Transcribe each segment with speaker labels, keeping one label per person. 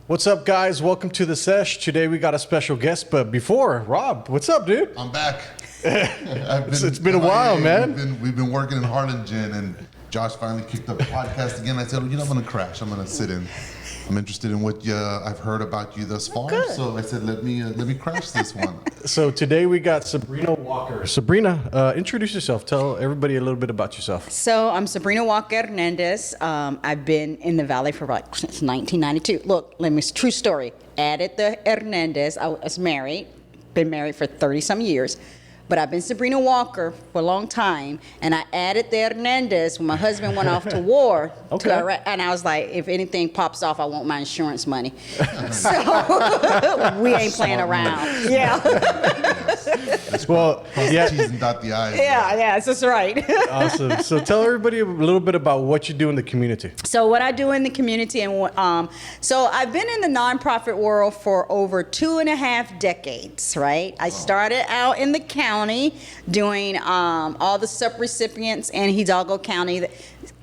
Speaker 1: What's up, guys? Welcome to the Sesh. Today we got a special guest, but before, Rob, what's up, dude?
Speaker 2: I'm back.
Speaker 1: It's been a while, man.
Speaker 2: We've been working in Harlingen, and Josh finally kicked up the podcast again. I said, well, I'm going to crash. I'm going to sit in. I'm interested in what I've heard about you thus far.
Speaker 3: Good.
Speaker 2: So I said, let me crash this one.
Speaker 1: So today we got Sabrina Walker. Sabrina, introduce yourself. Tell everybody a little bit about yourself.
Speaker 3: So I'm Sabrina Walker Hernandez. I've been in the Valley for since 1992. Look, true story. Added the Hernandez. I was married, been married for 30 some years. But I've been Sabrina Walker for a long time, and I added the Hernandez when my husband went off to war.
Speaker 1: Okay.
Speaker 3: To Iraq, and I was like, if anything pops off, I want my insurance money. So we ain't playing around. Yeah.
Speaker 1: Well,
Speaker 2: Cross the T's and dot the I's.
Speaker 3: Yeah, that's right.
Speaker 1: Awesome. So tell everybody a little bit about what you do in the community.
Speaker 3: So what I do in the community, and so I've been in the nonprofit world for over 2.5 decades, right? I started out in the county doing all the sub-recipients in Hidalgo County.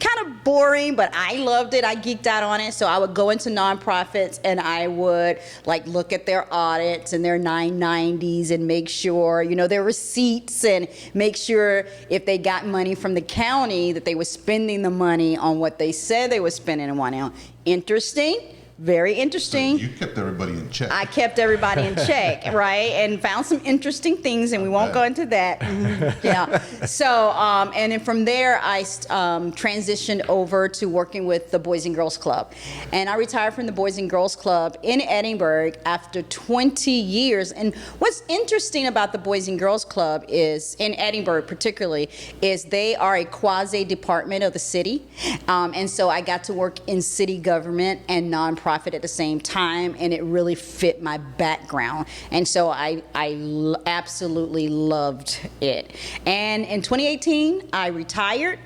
Speaker 3: Kind of boring, but I loved it. I geeked out on it. So I would go into nonprofits and I would look at their audits and their 990s and make sure, their receipts, and make sure if they got money from the county that they were spending the money on what they said they were spending the money on. Interesting. Very interesting.
Speaker 2: So you kept everybody in check.
Speaker 3: I kept everybody in check, right? And found some interesting things, and we won't go into that. Yeah. So, and then from there, I transitioned over to working with the Boys and Girls Club. And I retired from the Boys and Girls Club in Edinburg after 20 years. And what's interesting about the Boys and Girls Club is, in Edinburgh particularly, is they are a quasi-department of the city. And so I got to work in city government and nonprofit at the same time, and it really fit my background, and so I absolutely loved it. And in 2018 I retired.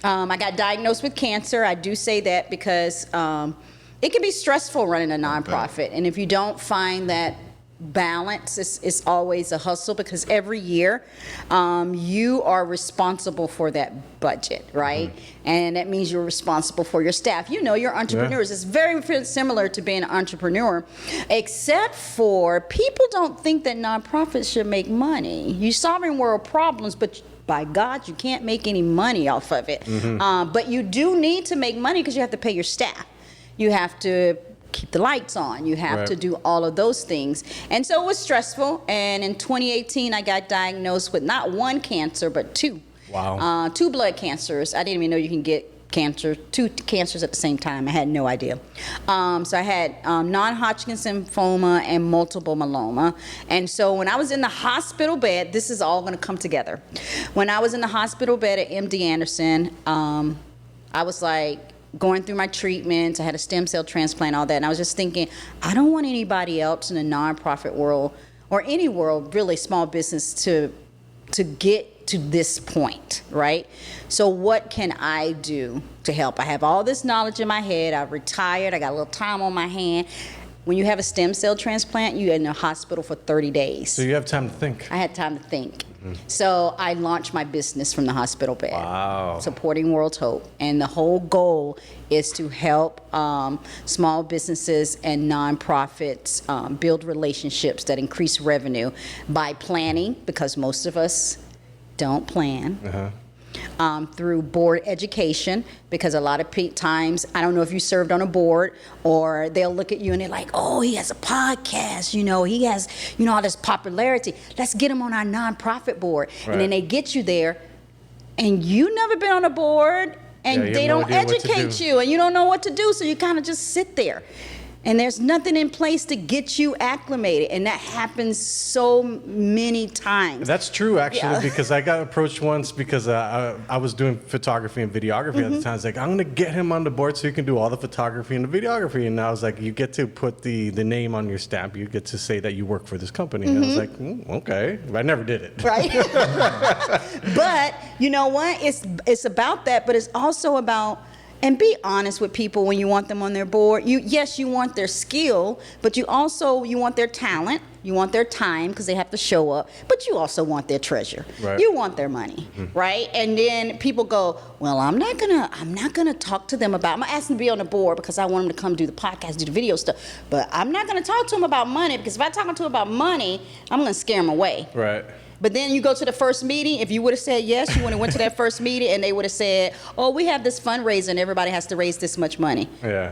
Speaker 3: I got diagnosed with cancer. I do say that because it can be stressful running a nonprofit, and if you don't find that balance, it's always a hustle, because every year you are responsible for that budget, right? And that means you're responsible for your staff. You're entrepreneurs. Yeah. It's very similar to being an entrepreneur, except for people don't think that nonprofits should make money. You're solving world problems, but by God, you can't make any money off of it. But you do need to make money because you have to pay your staff. You have to keep the lights on. You have to do all of those things. And so it was stressful. And in 2018, I got diagnosed with not one cancer, but two.
Speaker 1: Wow.
Speaker 3: 2 blood cancers. I didn't even know you can get cancer, 2 cancers at the same time. I had no idea. So I had non-Hodgkin's lymphoma and multiple myeloma. And so when I was in the hospital bed, this is all going to come together. When I was in the hospital bed at MD Anderson, I was going through my treatments. I had a stem cell transplant, all that. And I was just thinking, I don't want anybody else in the nonprofit world, or any world, really, small business, to get to this point, right? So what can I do to help? I have all this knowledge in my head. I've retired. I got a little time on my hand. When you have a stem cell transplant, you're in the hospital for 30 days.
Speaker 1: So you have time to think.
Speaker 3: I had time to think. So I launched my business from the hospital bed.
Speaker 1: Wow.
Speaker 3: Supporting World Hope. And the whole goal is to help small businesses and nonprofits build relationships that increase revenue by planning, because most of us don't plan. Through board education, because a lot of times, I don't know if you served on a board, or they'll look at you and they're like, oh, he has a podcast, he has, all this popularity. Let's get him on our nonprofit board.
Speaker 1: Right.
Speaker 3: And then they get you there, and you never been on a board, and they don't educate you, and you don't know what to do, so you kind of just sit there. And there's nothing in place to get you acclimated. And that happens so many times.
Speaker 1: That's true, actually, because I got approached once because I was doing photography and videography at the time. I was like, I'm going to get him on the board so he can do all the photography and the videography. And I was like, you get to put the name on your stamp. You get to say that you work for this company. And I was like, okay. But I never did it.
Speaker 3: Right? But you know what? It's about that, but it's also about And be honest with people when you want them on their board. Yes, you want their skill, but you want their talent. You want their time because they have to show up, but you also want their treasure.
Speaker 1: Right.
Speaker 3: You want their money, right? And then people go, well, I'm not gonna talk to them about. I'm gonna ask them to be on the board because I want them to come do the podcast, do the video stuff. But I'm not gonna talk to them about money because if I talk to them about money, I'm gonna scare them away.
Speaker 1: Right.
Speaker 3: But then you go to the first meeting. If you would have said yes, you would have went to that first meeting, and they would have said, "Oh, we have this fundraiser, and everybody has to raise this much money,"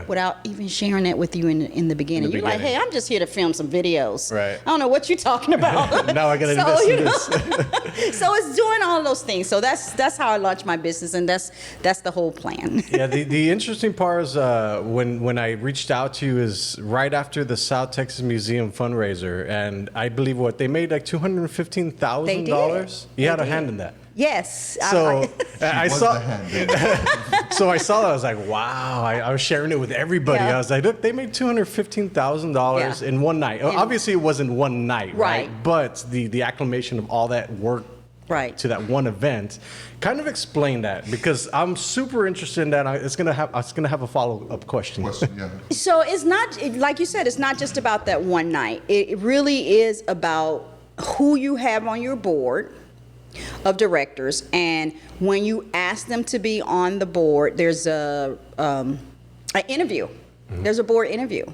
Speaker 3: without even sharing that with you in the beginning. You're like, "Hey, I'm just here to film some videos.
Speaker 1: Right.
Speaker 3: I don't know what you're talking about."
Speaker 1: Now I gotta invest in this.
Speaker 3: So it's doing all those things. So that's how I launched my business, and that's the whole plan.
Speaker 1: Yeah, the interesting part is when I reached out to you is right after the South Texas Museum fundraiser, and I believe they made like $215,000.
Speaker 3: They did.
Speaker 1: You had a hand in that.
Speaker 3: Yes.
Speaker 1: So I saw.
Speaker 2: The hand.
Speaker 1: So I saw that. I was like, wow. I was sharing it with everybody.
Speaker 3: Yeah.
Speaker 1: I was like, look, they made $215,000 in one night. Obviously, it wasn't one night, right? But the acclamation of all that work to that one event kind of explained that, because I'm super interested in that. It's gonna have a follow-up question.
Speaker 2: Yeah.
Speaker 3: So it's not, like you said, it's not just about that one night. It really is about who you have on your board of directors, and when you ask them to be on the board, there's an interview. There's a board interview,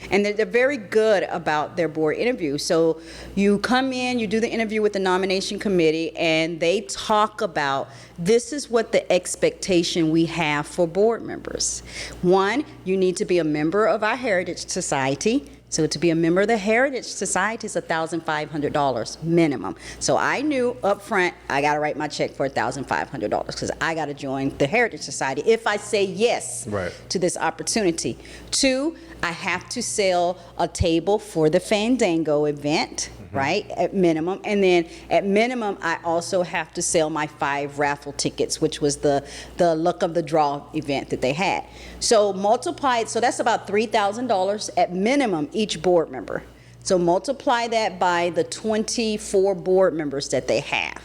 Speaker 3: and they're very good about their board interview. So you come in, you do the interview with the nomination committee, and they talk about, this is what the expectation we have for board members. One, you need to be a member of our Heritage Society. So to be a member of the Heritage Society is $1,500 minimum. So I knew up front I got to write my check for $1,500 because I got to join the Heritage Society if I say yes to this opportunity. Two, I have to sell a table for the Fandango event, right, at minimum. And then at minimum, I also have to sell my 5 raffle tickets, which was the luck of the draw event that they had. So multiplied, so that's about $3,000 at minimum each board member. So multiply that by the 24 board members that they have.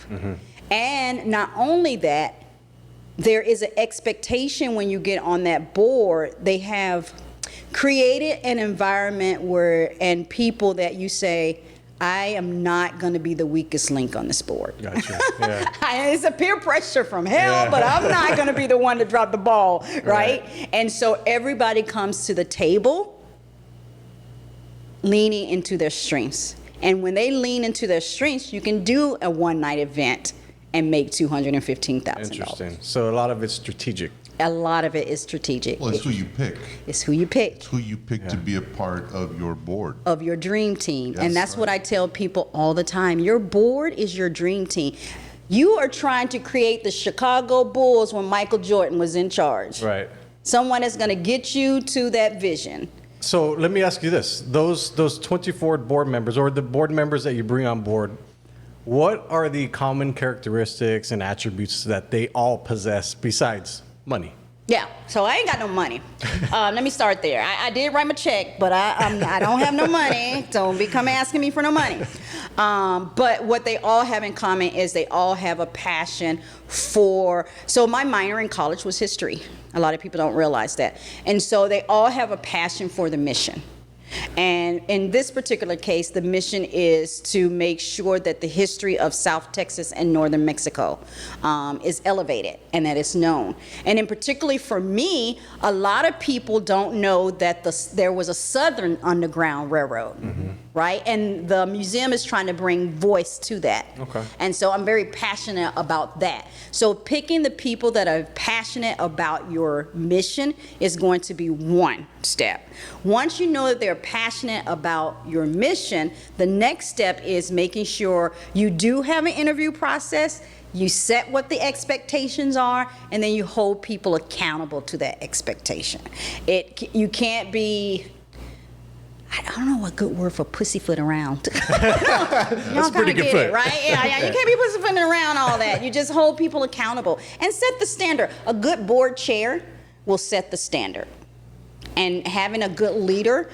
Speaker 3: And not only that, there is an expectation when you get on that board. They have created an environment and people that you say, I am not going to be the weakest link on this board.
Speaker 1: Gotcha. Yeah.
Speaker 3: It's a peer pressure from hell, but I'm not going to be the one to drop the ball, right? And so everybody comes to the table leaning into their strengths. And when they lean into their strengths, you can do a one-night event and make $215,000.
Speaker 1: Interesting. So a lot of it's strategic.
Speaker 3: A lot of it is strategic.
Speaker 2: Well, it's who you pick.
Speaker 3: It's who you pick.
Speaker 2: It's who you pick to be a part of your board.
Speaker 3: Of your dream team.
Speaker 2: Yes,
Speaker 3: and that's what I tell people all the time. Your board is your dream team. You are trying to create the Chicago Bulls when Michael Jordan was in charge.
Speaker 1: Right.
Speaker 3: Someone is going to get you to that vision.
Speaker 1: So let me ask you this. Those 24 board members, or the board members that you bring on board, what are the common characteristics and attributes that they all possess besides money?
Speaker 3: Yeah, so I ain't got no money. Let me start there. I did write my check, but I don't have no money. Don't be coming asking me for no money. But what they all have in common is they all have a passion for, so my minor in college was history. A lot of people don't realize that. And so they all have a passion for the mission. And in this particular case, the mission is to make sure that the history of South Texas and northern Mexico is elevated and that it's known. And in particularly for me, a lot of people don't know that there was a Southern Underground Railroad, right? And the museum is trying to bring voice to that. Okay. And so I'm very passionate about that. So picking the people that are passionate about your mission is going to be one step. Once you know that they're passionate about your mission, the next step is making sure you do have an interview process, you set what the expectations are, and then you hold people accountable to that expectation. You can't be, I don't know what good word for pussyfoot around. Y'all
Speaker 1: pretty good
Speaker 3: get
Speaker 1: foot.
Speaker 3: it, right? Yeah, you can't be pussyfooting around all that. You just hold people accountable and set the standard. A good board chair will set the standard. And having a good leader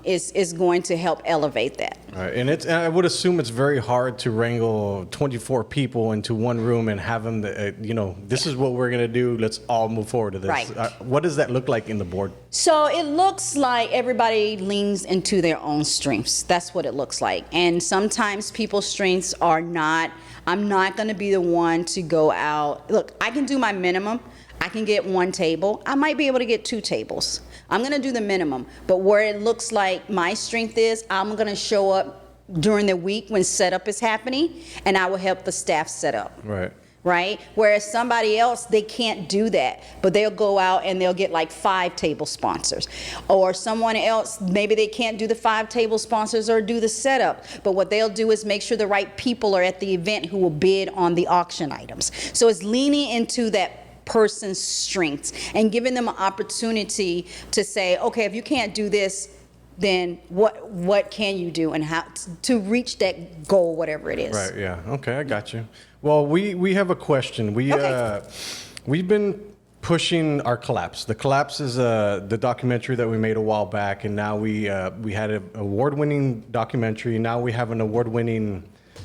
Speaker 3: is going to help elevate that.
Speaker 1: Right. And I would assume it's very hard to wrangle 24 people into one room and have them, this is what we're going to do. Let's all move forward to this.
Speaker 3: Right.
Speaker 1: What does that look like in the board?
Speaker 3: So it looks like everybody leans into their own strengths. That's what it looks like. And sometimes people's strengths are not, I'm not going to be the one to go out. Look, I can do my minimum. I can get one table. I might be able to get 2 tables. I'm going to do the minimum. But where it looks like my strength is, I'm going to show up during the week when setup is happening, and I will help the staff set up.
Speaker 1: Right.
Speaker 3: Right? Whereas somebody else, they can't do that, but they'll go out and they'll get like 5 table sponsors. Or someone else, maybe they can't do the 5 table sponsors or do the setup, but what they'll do is make sure the right people are at the event who will bid on the auction items. So it's leaning into that person's strengths and giving them an opportunity to say, okay, if you can't do this, then what can you do and how to reach that goal, whatever it is.
Speaker 1: Right, yeah. Okay, I got you. Well, we have a question. We've been pushing our Collapse. The Collapse is the documentary that we made a while back, and now we had an award-winning documentary. Now we have an award-winning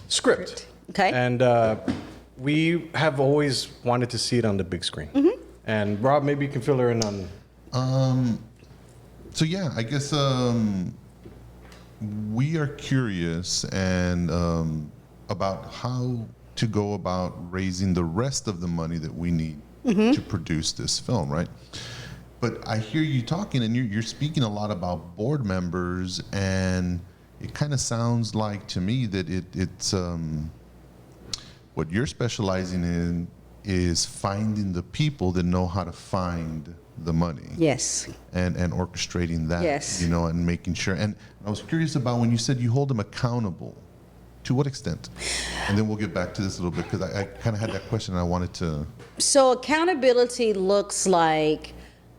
Speaker 1: script.
Speaker 3: Okay.
Speaker 1: And we have always wanted to see it on the big screen. Mm-hmm. And Rob, maybe you can fill her in on.
Speaker 2: So yeah, I guess we are curious and about how to go about raising the rest of the money that we need to produce this film, right? But I hear you talking, and you're speaking a lot about board members, and it kind of sounds like to me that it's what you're specializing in is finding the people that know how to find the money.
Speaker 3: Yes.
Speaker 2: And orchestrating that.
Speaker 3: Yes.
Speaker 2: And making sure. And I was curious about when you said you hold them accountable. To what extent? And then we'll get back to this a little bit, because I kind of had that question and I wanted to.
Speaker 3: So accountability looks like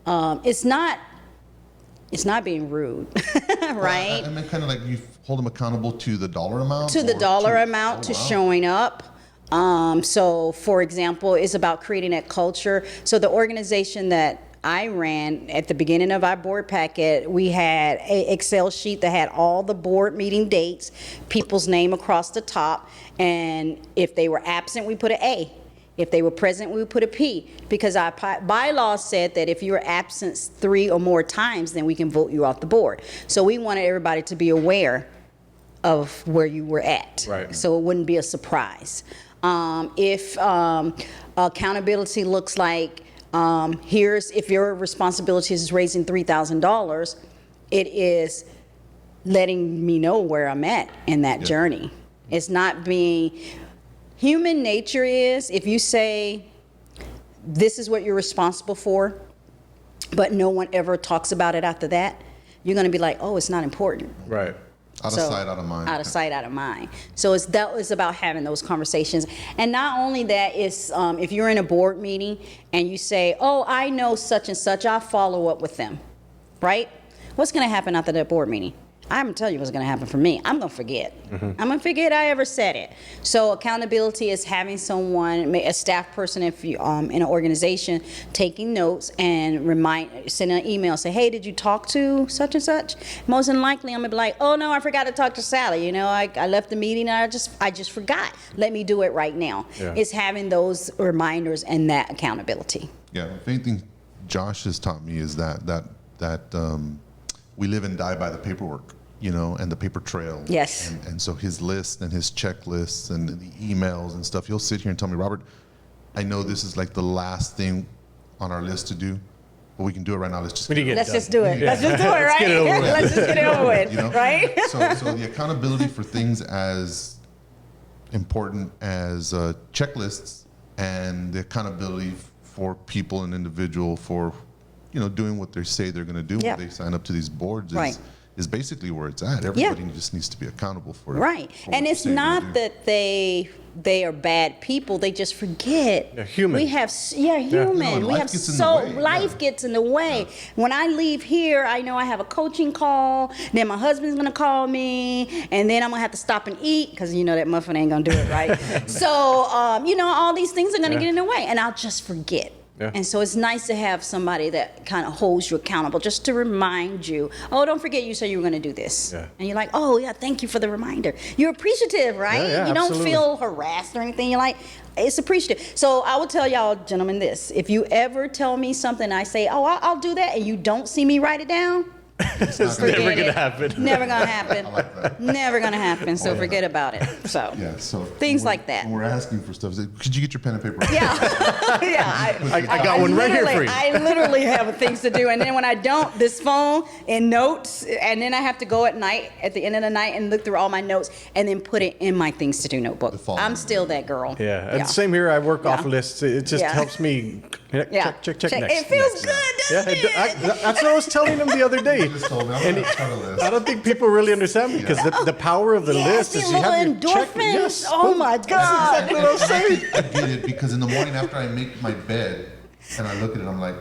Speaker 3: it's not being rude, right?
Speaker 2: I mean, kind of like you hold them accountable to the dollar amount?
Speaker 3: To the dollar amount, to showing up. So, for example, it's about creating that culture. So the organization that I ran at the beginning of our board packet, we had an Excel sheet that had all the board meeting dates, people's name across the top, and if they were absent, we put an A. If they were present, we would put a P, because our bylaw said that if you were absent 3 or more times, then we can vote you off the board. So we wanted everybody to be aware of where you were at,
Speaker 1: right,
Speaker 3: so it wouldn't be a surprise. If accountability looks like, if your responsibility is raising $3,000, it is letting me know where I'm at in that journey. It's not being, human nature is, if you say, this is what you're responsible for, but no one ever talks about it after that, you're gonna be like, oh, it's not important.
Speaker 1: Right.
Speaker 2: Out of sight, out of mind.
Speaker 3: Out of sight, out of mind. So that was about having those conversations. And not only that, it's if you're in a board meeting and you say, oh, I know such and such, I'll follow up with them, right? What's going to happen after that board meeting? I'm going to tell you what's going to happen for me. I'm going to forget. Mm-hmm. I'm going to forget I ever said it. So accountability is having someone, a staff person if you, in an organization, taking notes and send an email, say, hey, did you talk to such and such? Most than likely, I'm going to be like, oh, no, I forgot to talk to Sally. I left the meeting and I just forgot. Let me do it right now. Yeah. It's having those reminders and that accountability.
Speaker 2: Yeah, if anything Josh has taught me is that we live and die by the paperwork, and the paper trail.
Speaker 3: Yes.
Speaker 2: And so his list and his checklists and the emails and stuff, he'll sit here and tell me, Robert, I know this is like the last thing on our list to do, but we can do it right now. Let's just do it.
Speaker 3: Let's just do it, right? Let's just get it over with, right?
Speaker 2: So the accountability for things as important as checklists, and the accountability for people and individual for doing what they say they're going to do when they sign up to these boards is basically where it's at. Everybody just needs to be accountable for it.
Speaker 3: Right. And it's not that they are bad people. They just forget.
Speaker 1: They're human.
Speaker 3: We have, human.
Speaker 2: No,
Speaker 3: we have life gets in the way. Yeah. When I leave here, I know I have a coaching call. Then my husband's going to call me. And then I'm going to have to stop and eat because that muffin ain't going to do it, right? So, all these things are going to get in the way. And I'll just forget.
Speaker 1: Yeah.
Speaker 3: And so it's nice to have somebody that kind of holds you accountable, just to remind you, oh, don't forget you said you were going to do this.
Speaker 1: Yeah.
Speaker 3: And you're like, oh, yeah, thank you for the reminder. You're appreciative, right?
Speaker 1: Yeah,
Speaker 3: you don't
Speaker 1: absolutely.
Speaker 3: feel harassed or anything. You're like, it's appreciative. So I will tell y'all, gentlemen, this. If you ever tell me something, I say, oh, I'll do that, and you don't see me write it down,
Speaker 1: It's
Speaker 3: forget
Speaker 1: never
Speaker 3: it.
Speaker 1: gonna happen.
Speaker 3: Never going to happen.
Speaker 2: I like that.
Speaker 3: Never going to happen. So forget about it. So,
Speaker 2: Yeah, so
Speaker 3: Things
Speaker 2: when
Speaker 3: like that.
Speaker 2: When we're asking for stuff, could you get your pen and paper?
Speaker 3: yeah. yeah.
Speaker 1: I got one right here for you.
Speaker 3: I literally have things to do, and then when I don't, this phone and notes, and then I have to go at night, at the end of the night, and look through all my notes, and then put it in my things to do notebook.
Speaker 2: The following
Speaker 3: I'm still that girl.
Speaker 1: Yeah, and same here. I work off
Speaker 3: Yeah.
Speaker 1: lists. It just
Speaker 3: Yeah.
Speaker 1: helps me
Speaker 3: Yeah.
Speaker 1: check next.
Speaker 3: It feels
Speaker 1: next.
Speaker 3: good,
Speaker 1: Yeah,
Speaker 3: doesn't it?
Speaker 1: that's what I was telling him the other day.
Speaker 2: You just told me, I'm gonna start a list.
Speaker 1: I don't think people really understand because the power of the
Speaker 3: Yes,
Speaker 1: list is
Speaker 3: the
Speaker 1: you have
Speaker 3: little
Speaker 1: your check.
Speaker 3: endorphins.
Speaker 1: Yes.
Speaker 3: Oh my God.
Speaker 1: Exactly what I was saying.
Speaker 2: I get it because in the morning after I make my bed and I look at it, I'm like,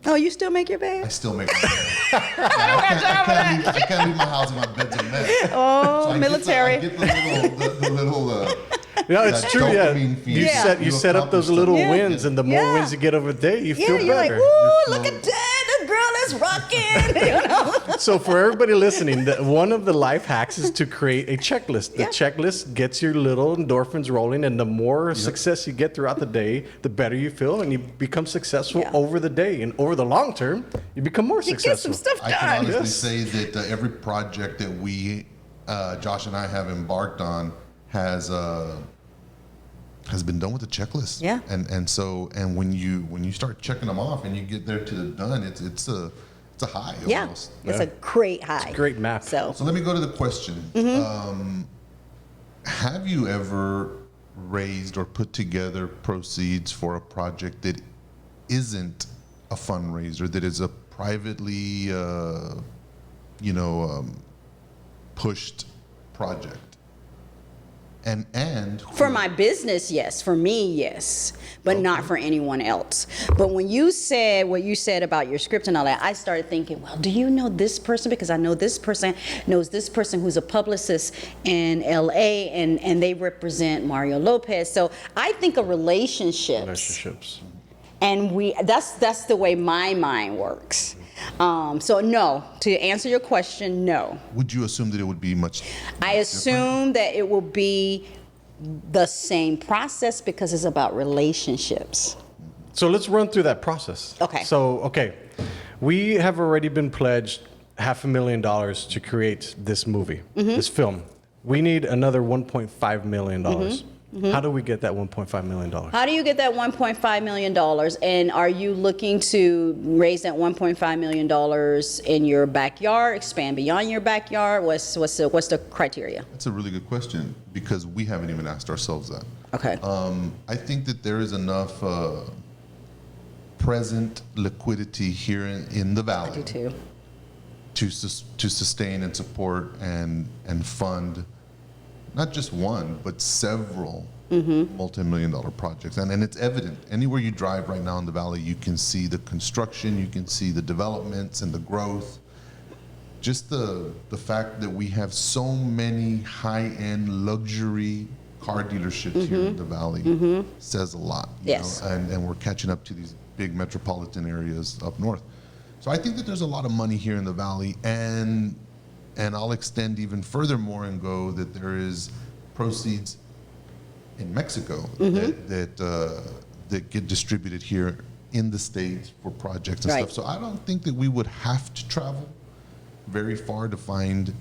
Speaker 3: Oh, you still make your
Speaker 2: I
Speaker 3: bed?
Speaker 2: still make my bed. I can't leave my house and my bed's a mess.
Speaker 3: Oh,
Speaker 2: So I
Speaker 3: military.
Speaker 2: Get the little
Speaker 1: No, it's
Speaker 2: that
Speaker 1: true. Yeah,
Speaker 2: dopamine feed.
Speaker 1: you
Speaker 3: Yeah.
Speaker 1: set you set up those little
Speaker 2: Yeah.
Speaker 1: wins, and the more
Speaker 3: Yeah.
Speaker 1: wins you get over the day, you
Speaker 3: Yeah,
Speaker 1: feel
Speaker 3: you're like,
Speaker 1: better.
Speaker 3: ooh,
Speaker 2: You're
Speaker 3: look
Speaker 2: slow.
Speaker 3: at that. This girl is rocking. You know?
Speaker 1: So for everybody listening, one of the life hacks is to create a checklist. The
Speaker 3: Yeah.
Speaker 1: checklist gets your little endorphins rolling, and the more success you get throughout the day, the better you feel, and you become successful
Speaker 3: Yeah.
Speaker 1: over the day. And over the long term, you become more
Speaker 3: You get
Speaker 1: successful.
Speaker 3: some stuff
Speaker 2: I can
Speaker 3: done.
Speaker 2: honestly
Speaker 1: Yes.
Speaker 2: say that every project that we, Josh and I, have embarked on has been done with a checklist.
Speaker 3: Yeah.
Speaker 2: And when you start checking them off and you get there to the done, it's a high
Speaker 3: Yeah,
Speaker 2: almost.
Speaker 3: it's
Speaker 1: Yeah.
Speaker 3: a great high.
Speaker 1: Great map.
Speaker 3: So,
Speaker 2: So let me go to the question. Have you ever raised or put together proceeds for a project that isn't a fundraiser, that is a privately, pushed project? And
Speaker 3: for my business, yes. For me, yes. But not for anyone else. But when you said what you said about your script and all that, I started thinking, well, do you know this person? Because I know this person knows this person who's a publicist in LA, and they represent Mario Lopez. So I think of relationships. And that's the way my mind works. So no, to answer your question, no.
Speaker 2: would you assume that it would be much?
Speaker 3: I assume that it will be the same process because it's about relationships.
Speaker 1: So let's run through that process.
Speaker 3: Okay.
Speaker 1: So, we have already been pledged $500,000 to create this movie, this film. We need another $1.5 million. How do we get that $1.5 million?
Speaker 3: How do you get that $1.5 million? And are you looking to raise that $1.5 million in your backyard, expand beyond your backyard? What's the criteria?
Speaker 2: That's a really good question because we haven't even asked ourselves that.
Speaker 3: Okay.
Speaker 2: I think that there is enough present liquidity here in the valley.
Speaker 3: I do too.
Speaker 2: To sustain and support and fund not just one but several multi-million-dollar projects, and it's evident anywhere you drive right now in the valley. You can see the construction, you can see the developments and the growth. Just the fact that we have so many high-end luxury car dealerships here in the valley says a lot. You
Speaker 3: Yes.
Speaker 2: know? And we're catching up to these big metropolitan areas up north. So I think that there's a lot of money here in the valley, and I'll extend even furthermore and go that there is proceeds in Mexico that get distributed here in the States for projects and
Speaker 3: Right.
Speaker 2: stuff. So I don't think that we would have to travel very far to find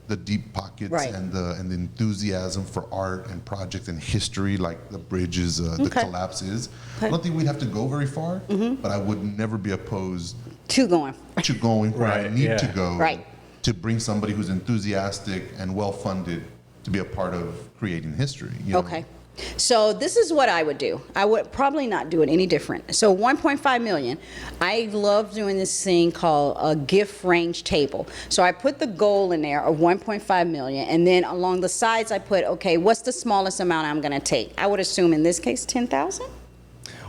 Speaker 2: the deep pockets
Speaker 3: Right.
Speaker 2: and the enthusiasm for art and project and history, like the bridges, the
Speaker 3: Okay.
Speaker 2: collapse is. I don't think we'd have to go very far, but I would never be opposed
Speaker 3: Two going.
Speaker 2: to going where I
Speaker 1: Right,
Speaker 2: need
Speaker 1: yeah.
Speaker 2: to go
Speaker 3: Right.
Speaker 2: to bring somebody who's enthusiastic and well-funded to be a part of creating history. You know?
Speaker 3: Okay. So this is what I would do. I would probably not do it any different. So 1.5 million, I love doing this thing called a gift range table. So I put the goal in there of 1.5 million, and then along the sides I put, okay, what's the smallest amount I'm gonna take? I would assume in this case 10,000?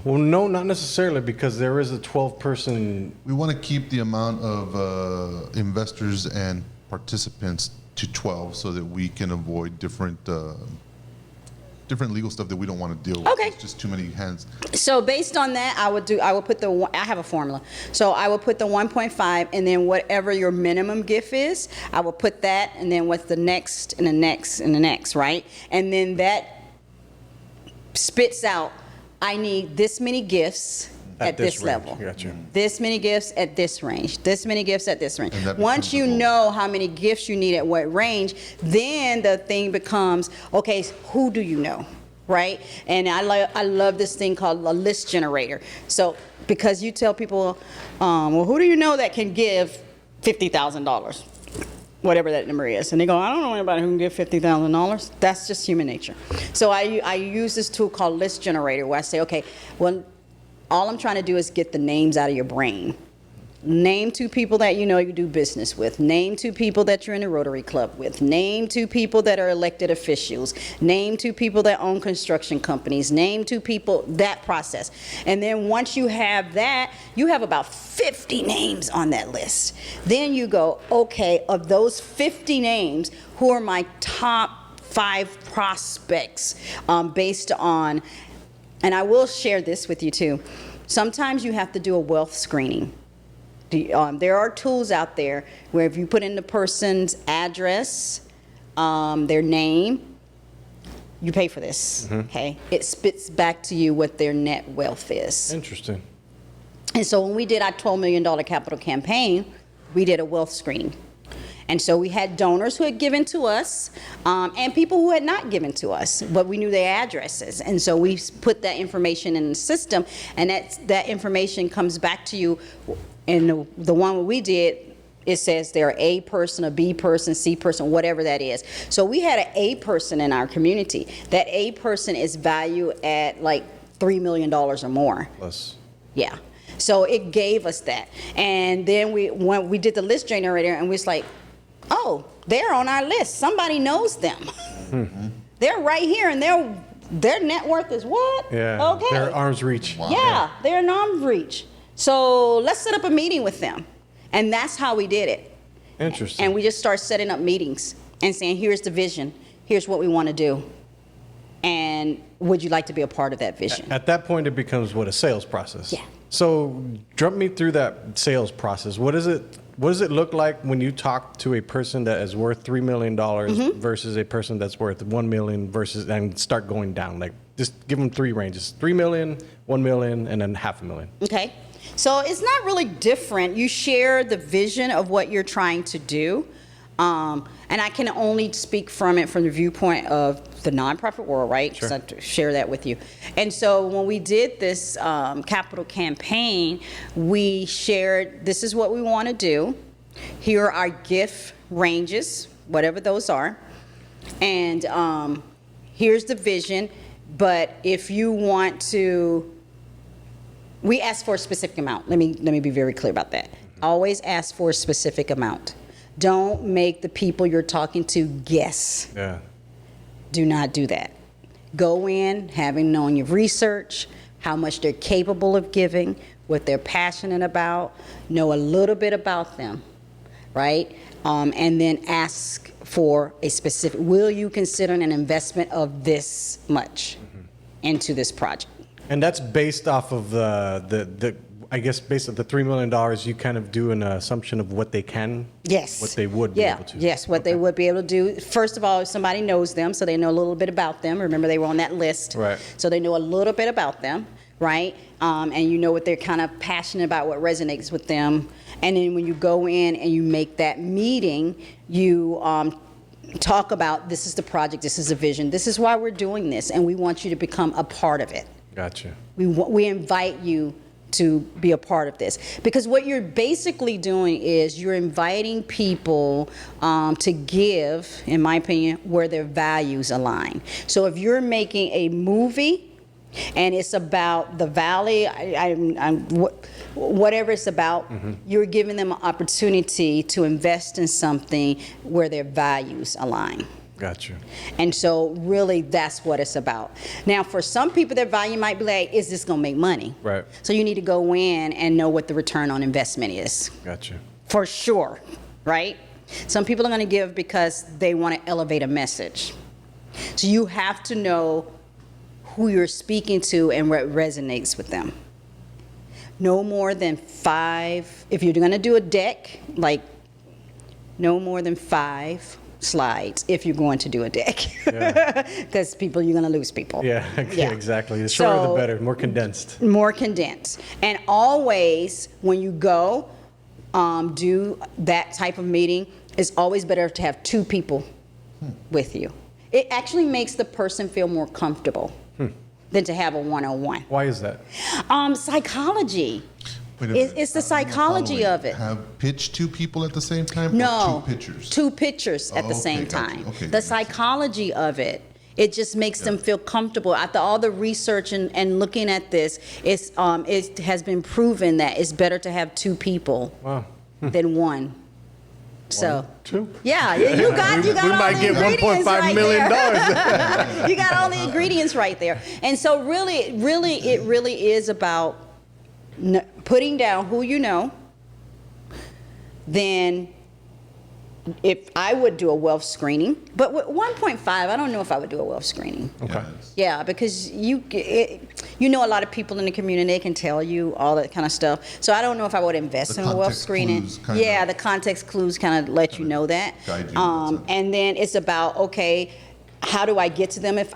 Speaker 1: Well, no, not necessarily, because there is a 12-person.
Speaker 2: We want to keep the amount of investors and participants to 12 so that we can avoid different different legal stuff that we don't want to deal with.
Speaker 3: Okay.
Speaker 2: It's just too many hands.
Speaker 3: So based on that, I would put I have a formula. So I would put the 1.5, and then whatever your minimum gift is, I will put that, and then what's the next, and the next, and the next, right? And then that spits out, I need this many gifts at this level.
Speaker 1: Gotcha.
Speaker 3: This many gifts at this range. This many gifts at this range.
Speaker 2: And that
Speaker 3: Once
Speaker 2: becomes
Speaker 3: you
Speaker 2: the goal.
Speaker 3: know how many gifts you need at what range, then the thing becomes, okay, who do you know? Right? And I love this thing called a list generator. So because you tell people, well, who do you know that can give $50,000? Whatever that number is. And they go, I don't know anybody who can give $50,000. That's just human nature. So I use this tool called list generator where I say, okay, well, all I'm trying to do is get the names out of your brain. Name 2 people that you know you do business with. Name 2 people that you're in a Rotary Club with. Name 2 people that are elected officials. Name 2 people that own construction companies. Name 2 people, that process. And then once you have that, you have about 50 names on that list. Then you go, okay, of those 50 names, who are my top 5 prospects based on, and I will share this with you too. Sometimes you have to do a wealth screening. There are tools out there where if you put in the person's address, their name, you pay for this, okay? It spits back to you what their net wealth is.
Speaker 1: Interesting.
Speaker 3: And so when we did our $12 million capital campaign, we did a wealth screening. And so we had donors who had given to us and people who had not given to us, but we knew their addresses. And so we put that information in the system, and that information comes back to you. And the one we did, it says they're A person, a B person, C person, whatever that is. So we had an A person in our community. That A person is valued at like $3 million or more.
Speaker 1: Plus.
Speaker 3: Yeah. So it gave us that. And then when we did the list generator, and we was like, oh, they're on our list. Somebody knows them. Mm-hmm. They're right here, and their net worth is what?
Speaker 1: Yeah.
Speaker 3: Okay.
Speaker 1: They're arm's reach.
Speaker 2: Wow.
Speaker 3: Yeah, they're in arm's reach. So let's set up a meeting with them. And that's how we did it.
Speaker 1: Interesting.
Speaker 3: And we just start setting up meetings and saying, here's the vision. Here's what we want to do. And would you like to be a part of that vision?
Speaker 1: At that point, it becomes a sales process.
Speaker 3: Yeah.
Speaker 1: So jump me through that sales process. What does it look like when you talk to a person that is worth $3 million versus a person that's worth $1 million and start going down? Like, just give them 3 ranges: 3 million, 1 million, and then $500,000.
Speaker 3: Okay. So it's not really different. You share the vision of what you're trying to do. And I can only speak from the viewpoint of the nonprofit world, right?
Speaker 1: Sure.
Speaker 3: Because I share that with you. And so when we did this capital campaign, we shared, this is what we want to do. Here are our gift ranges, whatever those are. And here's the vision. But if you want to, we ask for a specific amount. Let me be very clear about that. Always ask for a specific amount. Don't make the people you're talking to guess.
Speaker 1: Yeah.
Speaker 3: Do not do that. Go in having known your research, how much they're capable of giving, what they're passionate about, know a little bit about them, right? And then ask for a specific, will you consider an investment of this much into this project?
Speaker 1: And that's based off of I guess based on the $3 million, you kind of do an assumption of what they can,
Speaker 3: Yes.
Speaker 1: what they would be able to.
Speaker 3: Yes, what they would be able to do. First of all, if somebody knows them, so they know a little bit about them. Remember, they were on that list.
Speaker 1: Right.
Speaker 3: So they know a little bit about them, right? And you know what they're kind of passionate about, what resonates with them. And then when you go in and you make that meeting, you talk about, this is the project, this is the vision, this is why we're doing this, and we want you to become a part of it.
Speaker 1: Gotcha.
Speaker 3: We invite you to be a part of this, because what you're basically doing is you're inviting people to give, in my opinion, where their values align. So if you're making a movie and it's about the valley, whatever it's about, you're giving them an opportunity to invest in something where their values align.
Speaker 1: Gotcha.
Speaker 3: And so really that's what it's about. Now for some people, their value might be like, is this gonna make money?
Speaker 1: Right.
Speaker 3: So you need to go in and know what the return on investment is.
Speaker 1: Gotcha.
Speaker 3: For sure, right? Some people are gonna give because they wanna elevate a message. So you have to know who you're speaking to and what resonates with them. No more than 5, if you're going to do a deck, like no more than 5 slides if you're going to do a deck. Because you're going to lose people.
Speaker 1: Yeah, exactly. The shorter the better, more condensed.
Speaker 3: More condensed. And always, when you go do that type of meeting, it's always better to have 2 people with you. It actually makes the person feel more comfortable than to have a one-on-one.
Speaker 1: Why is that?
Speaker 3: Psychology.
Speaker 2: Wait a
Speaker 3: It's
Speaker 2: minute.
Speaker 3: the psychology of it.
Speaker 2: Have pitch 2 people at the same time?
Speaker 3: No,
Speaker 2: Or 2 pitchers?
Speaker 3: 2 pitchers at the same
Speaker 2: gotcha.
Speaker 3: time.
Speaker 2: Okay,
Speaker 3: The
Speaker 2: that makes sense.
Speaker 3: psychology of it. It just makes them feel comfortable. After all the research and looking at this, it has been proven that it's better to have 2 people than 1. So,
Speaker 1: 2?
Speaker 3: yeah, you got
Speaker 1: We
Speaker 3: all
Speaker 1: might
Speaker 3: the
Speaker 1: get
Speaker 3: ingredients
Speaker 1: $1.5
Speaker 3: right
Speaker 1: million.
Speaker 3: there. You got all the ingredients right there. And so it really is about putting down who you know. Then if I would do a wealth screening, but with 1.5, I don't know if I would do a wealth screening.
Speaker 1: Okay.
Speaker 3: Yeah, because you know a lot of people in the community, they can tell you all that kind of stuff. So I don't know if I would invest
Speaker 2: The
Speaker 3: in a wealth
Speaker 2: context
Speaker 3: screening.
Speaker 2: clues kinda-
Speaker 3: Yeah, the context clues kind of let you know that.
Speaker 2: guide you in that sense.
Speaker 3: And then it's about, okay, how do I get to them if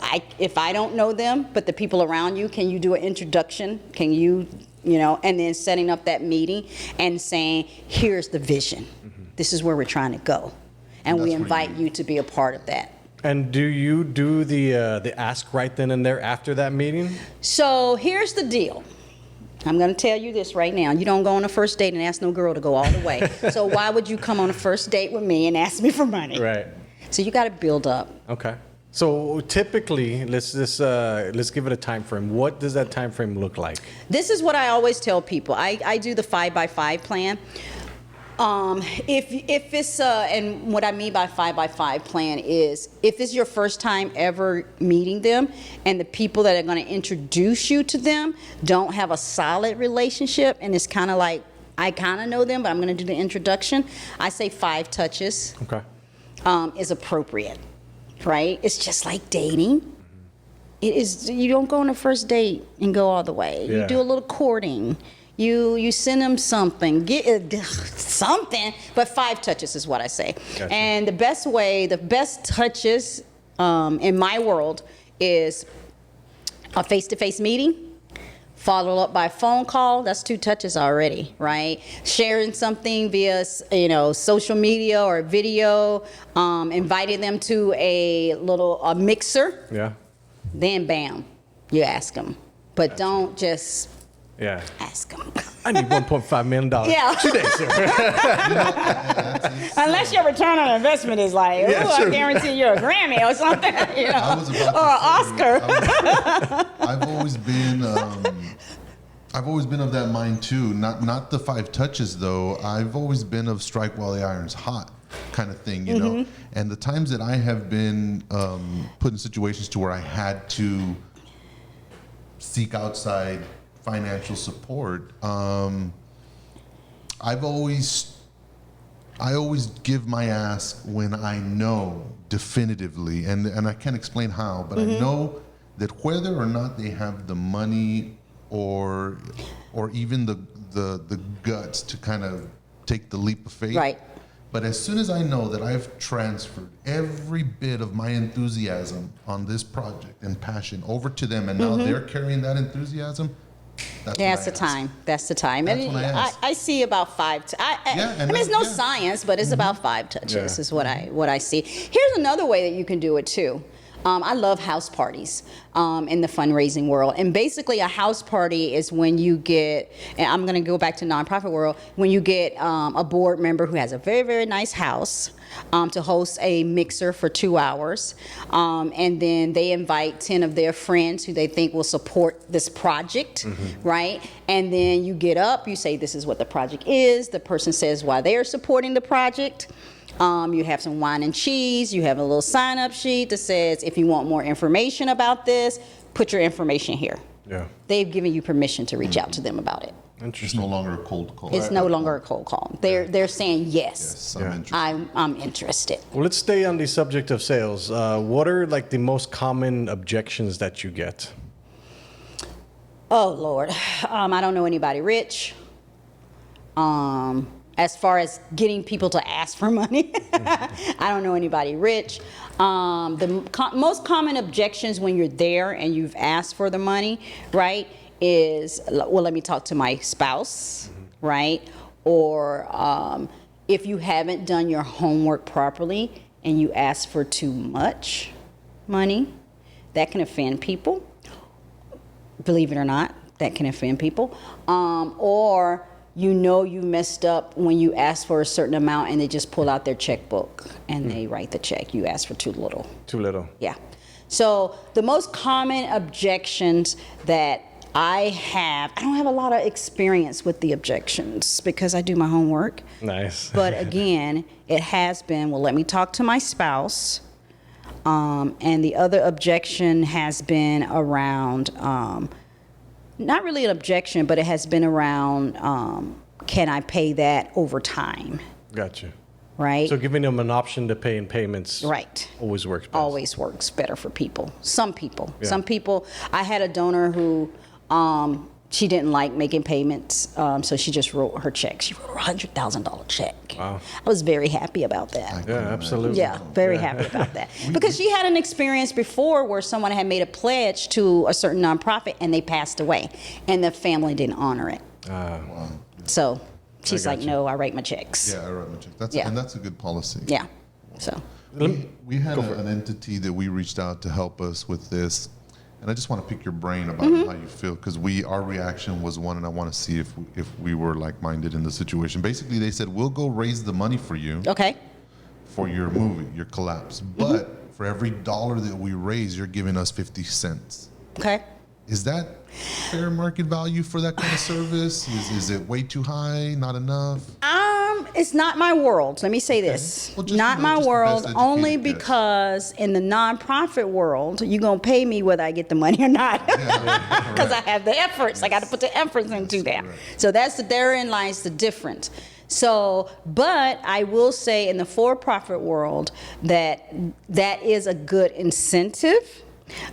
Speaker 3: I don't know them, but the people around you, can you do an introduction? Can you and then setting up that meeting and saying, here's the vision. This is where we're trying to go. And we
Speaker 2: That's what
Speaker 3: invite you to be a part of that.
Speaker 1: And do you do the ask right then and there after that meeting?
Speaker 3: So here's the deal. I'm going to tell you this right now. You don't go on a first date and ask no girl to go all the way. So why would you come on a first date with me and ask me for money?
Speaker 1: Right.
Speaker 3: So you got to build up.
Speaker 1: Okay. So typically, let's give it a time frame. What does that time frame look like?
Speaker 3: This is what I always tell people. I do the 5x5 plan. If it's and what I mean by 5x5 plan is if it's your first time ever meeting them and the people that are going to introduce you to them don't have a solid relationship and it's kind of like I kind of know them but I'm going to do the introduction, I say 5 touches
Speaker 1: Okay.
Speaker 3: is appropriate, right? It's just like dating. It is. You don't go on a first date and go all the way.
Speaker 1: Yeah.
Speaker 3: You do a little courting. You send them something, get something, but 5 touches is what I say.
Speaker 1: Gotcha.
Speaker 3: And the best touches in my world is a face-to-face meeting, followed up by a phone call. That's 2 touches already, right? Sharing something via social media or video, inviting them to a mixer.
Speaker 1: Yeah.
Speaker 3: Then bam, you ask them, but don't just.
Speaker 1: Yeah.
Speaker 3: Ask them.
Speaker 1: I need $1.5 million.
Speaker 3: Yeah.
Speaker 1: Today, sir.
Speaker 3: Unless your return on investment is like,
Speaker 1: Yeah,
Speaker 3: I
Speaker 1: sure.
Speaker 3: guarantee you a Grammy or something,
Speaker 2: I was about
Speaker 3: or
Speaker 2: to
Speaker 3: an
Speaker 2: say,
Speaker 3: Oscar.
Speaker 2: I've always been of that mind too. Not the 5 touches though. I've always been of strike while the iron's hot kind of thing, you know. And the times that I have been put in situations to where I had to seek outside financial support, I always give my ask when I know definitively, and I can't explain how, but I know that whether or not they have the money or even the guts to kind of take the leap of faith.
Speaker 3: Right.
Speaker 2: But as soon as I know that I've transferred every bit of my enthusiasm on this project and passion over to them, and now they're carrying that enthusiasm, that's
Speaker 3: the time. That's the time.
Speaker 2: That's
Speaker 3: And
Speaker 2: when I ask.
Speaker 3: I see about 5. I mean, it's no science, but it's about 5 touches is what I see. Here's another way that you can do it too. I love house parties in the fundraising world. And basically a house party is when you get, and I'm going to go back to nonprofit world, when you get a board member who has a very, very nice house to host a mixer for 2 hours. And then they invite 10 of their friends who they think will support this project, right? And then you get up, you say this is what the project is. The person says why they're supporting the project. You have some wine and cheese. You have a little sign-up sheet that says, if you want more information about this, put your information here.
Speaker 1: Yeah.
Speaker 3: They've given you permission to reach out to them about it.
Speaker 2: It's no longer a cold call.
Speaker 3: It's no longer a cold call. They're saying yes.
Speaker 2: Yes, I'm interested.
Speaker 3: I'm interested.
Speaker 1: Well, let's stay on the subject of sales. What are like the most common objections that you get?
Speaker 3: Oh Lord, I don't know anybody rich. As far as getting people to ask for money, I don't know anybody rich. Most common objections when you're there and you've asked for the money, right, is, well, let me talk to my spouse, right? Or if you haven't done your homework properly and you ask for too much money, that can offend people. Believe it or not, that can offend people. Or you know you messed up when you ask for a certain amount and they just pull out their checkbook and they write the check. You asked for too little.
Speaker 1: Too little.
Speaker 3: Yeah. So the most common objections that I don't have a lot of experience with the objections because I do my homework.
Speaker 1: Nice.
Speaker 3: But again, it has been, well, let me talk to my spouse. And the other objection has been around, not really an objection, but it has been around, can I pay that over time?
Speaker 1: Gotcha.
Speaker 3: Right?
Speaker 1: So giving them an option to pay in payments
Speaker 3: Right.
Speaker 1: always works best.
Speaker 3: Always works better for people. Some people.
Speaker 1: Yeah.
Speaker 3: Some people. I had a donor who she didn't like making payments, so she just wrote her check. She wrote a $100,000 check.
Speaker 1: Wow.
Speaker 3: I was very happy about that.
Speaker 1: Yeah, absolutely.
Speaker 3: Yeah, very happy about that. Because she had an experience before where someone had made a pledge to a certain nonprofit and they passed away, and the family didn't honor it.
Speaker 2: Wow.
Speaker 3: So she's like,
Speaker 1: you.
Speaker 3: no, I write my checks.
Speaker 2: Yeah, I write my check.
Speaker 3: Yeah.
Speaker 2: And that's a good policy.
Speaker 3: Yeah. So.
Speaker 2: We had an entity that we reached out to help us with this, and I just want to pick your brain about how you feel, because our reaction was one, and I want to see if we were like-minded in the situation. Basically, they said, we'll go raise the money for you
Speaker 3: Okay.
Speaker 2: for your movie, your collapse, but for every dollar that we raise, you're giving us 50 cents.
Speaker 3: Okay.
Speaker 2: Is that fair market value for that kind of service? Is it way too high, not enough?
Speaker 3: It's not my world. Let me say this.
Speaker 2: Well, just,
Speaker 3: not
Speaker 2: you know,
Speaker 3: my
Speaker 2: just the
Speaker 3: world,
Speaker 2: best
Speaker 3: only
Speaker 2: educated guess.
Speaker 3: because in the nonprofit world, you're going to pay me whether I get the money or not. Because I have the efforts. I got to put the efforts into that.
Speaker 2: correct.
Speaker 3: So therein lies the difference. So, but I will say in the for-profit world that is a good incentive,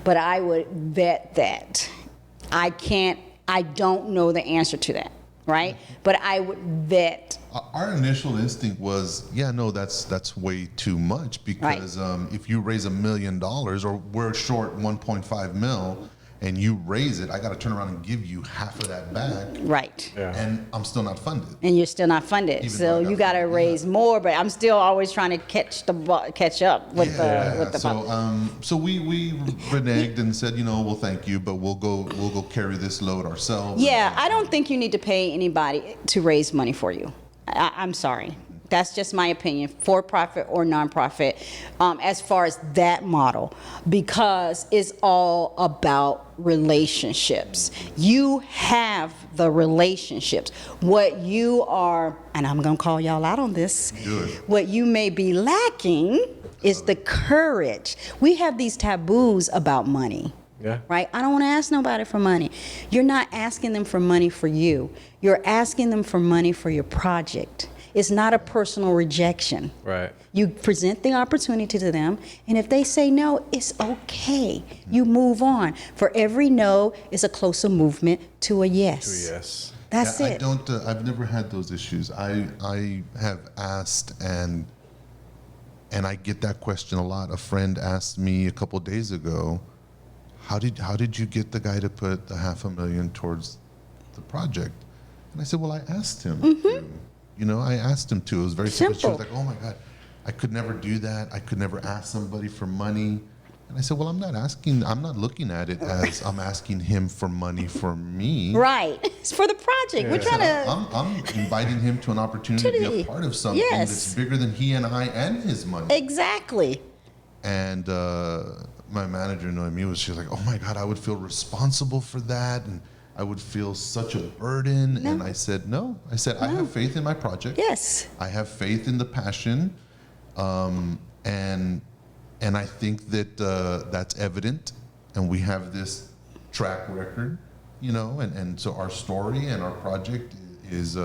Speaker 3: but I would vet that. I don't know the answer to that, right? But I would vet.
Speaker 2: Our initial instinct was, yeah, no, that's way too much, because if you raise $1 million, or we're short 1.5 mil, and you raise it, I got to turn around and give you half of that back,
Speaker 3: Right.
Speaker 1: Yeah.
Speaker 2: and I'm still not funded.
Speaker 3: And you're still not funded,
Speaker 2: Even
Speaker 3: so
Speaker 2: though I got
Speaker 3: you got to
Speaker 2: funded,
Speaker 3: raise more. But I'm still always trying to catch up with the fund.
Speaker 2: So we reneged and said, well, thank you, but we'll go carry this load ourselves.
Speaker 3: Yeah, I don't think you need to pay anybody to raise money for you. I'm sorry. That's just my opinion, for-profit or nonprofit, as far as that model, because it's all about relationships. You have the relationships. What you are, and I'm going to call y'all out on this,
Speaker 2: Do it.
Speaker 3: what you may be lacking is the courage. We have these taboos about money.
Speaker 1: Yeah.
Speaker 3: Right? I don't want to ask nobody for money. You're not asking them for money for you. You're asking them for money for your project. It's not a personal rejection.
Speaker 1: Right.
Speaker 3: You present the opportunity to them, and if they say no, it's okay. You move on. For every no is a closer movement to a yes.
Speaker 1: Yes.
Speaker 3: That's
Speaker 2: Yeah,
Speaker 3: it.
Speaker 2: I've never had those issues. I have asked, and I get that question a lot. A friend asked me a couple days ago, how did you get the guy to put the $500,000 towards the project? And I said, well, I asked him to. I asked him to. It was very simple. She was like, oh my God, I could never do that. I could never ask somebody for money. And I said, well, I'm not looking at it as I'm asking him for money for me.
Speaker 3: Right. It's for the project. We're trying to.
Speaker 2: I'm inviting him to an opportunity to be a part of something
Speaker 3: Yes.
Speaker 2: that's bigger than he and I and his money.
Speaker 3: Exactly.
Speaker 2: And my manager, Noemi, she's like, oh my God, I would feel responsible for that, and I would feel such a burden.
Speaker 3: No.
Speaker 2: And I said, no. I said, I have faith in my project.
Speaker 3: Yes.
Speaker 2: I have faith in the passion, and I think that that's evident, and we have this track record, and so our story and our project is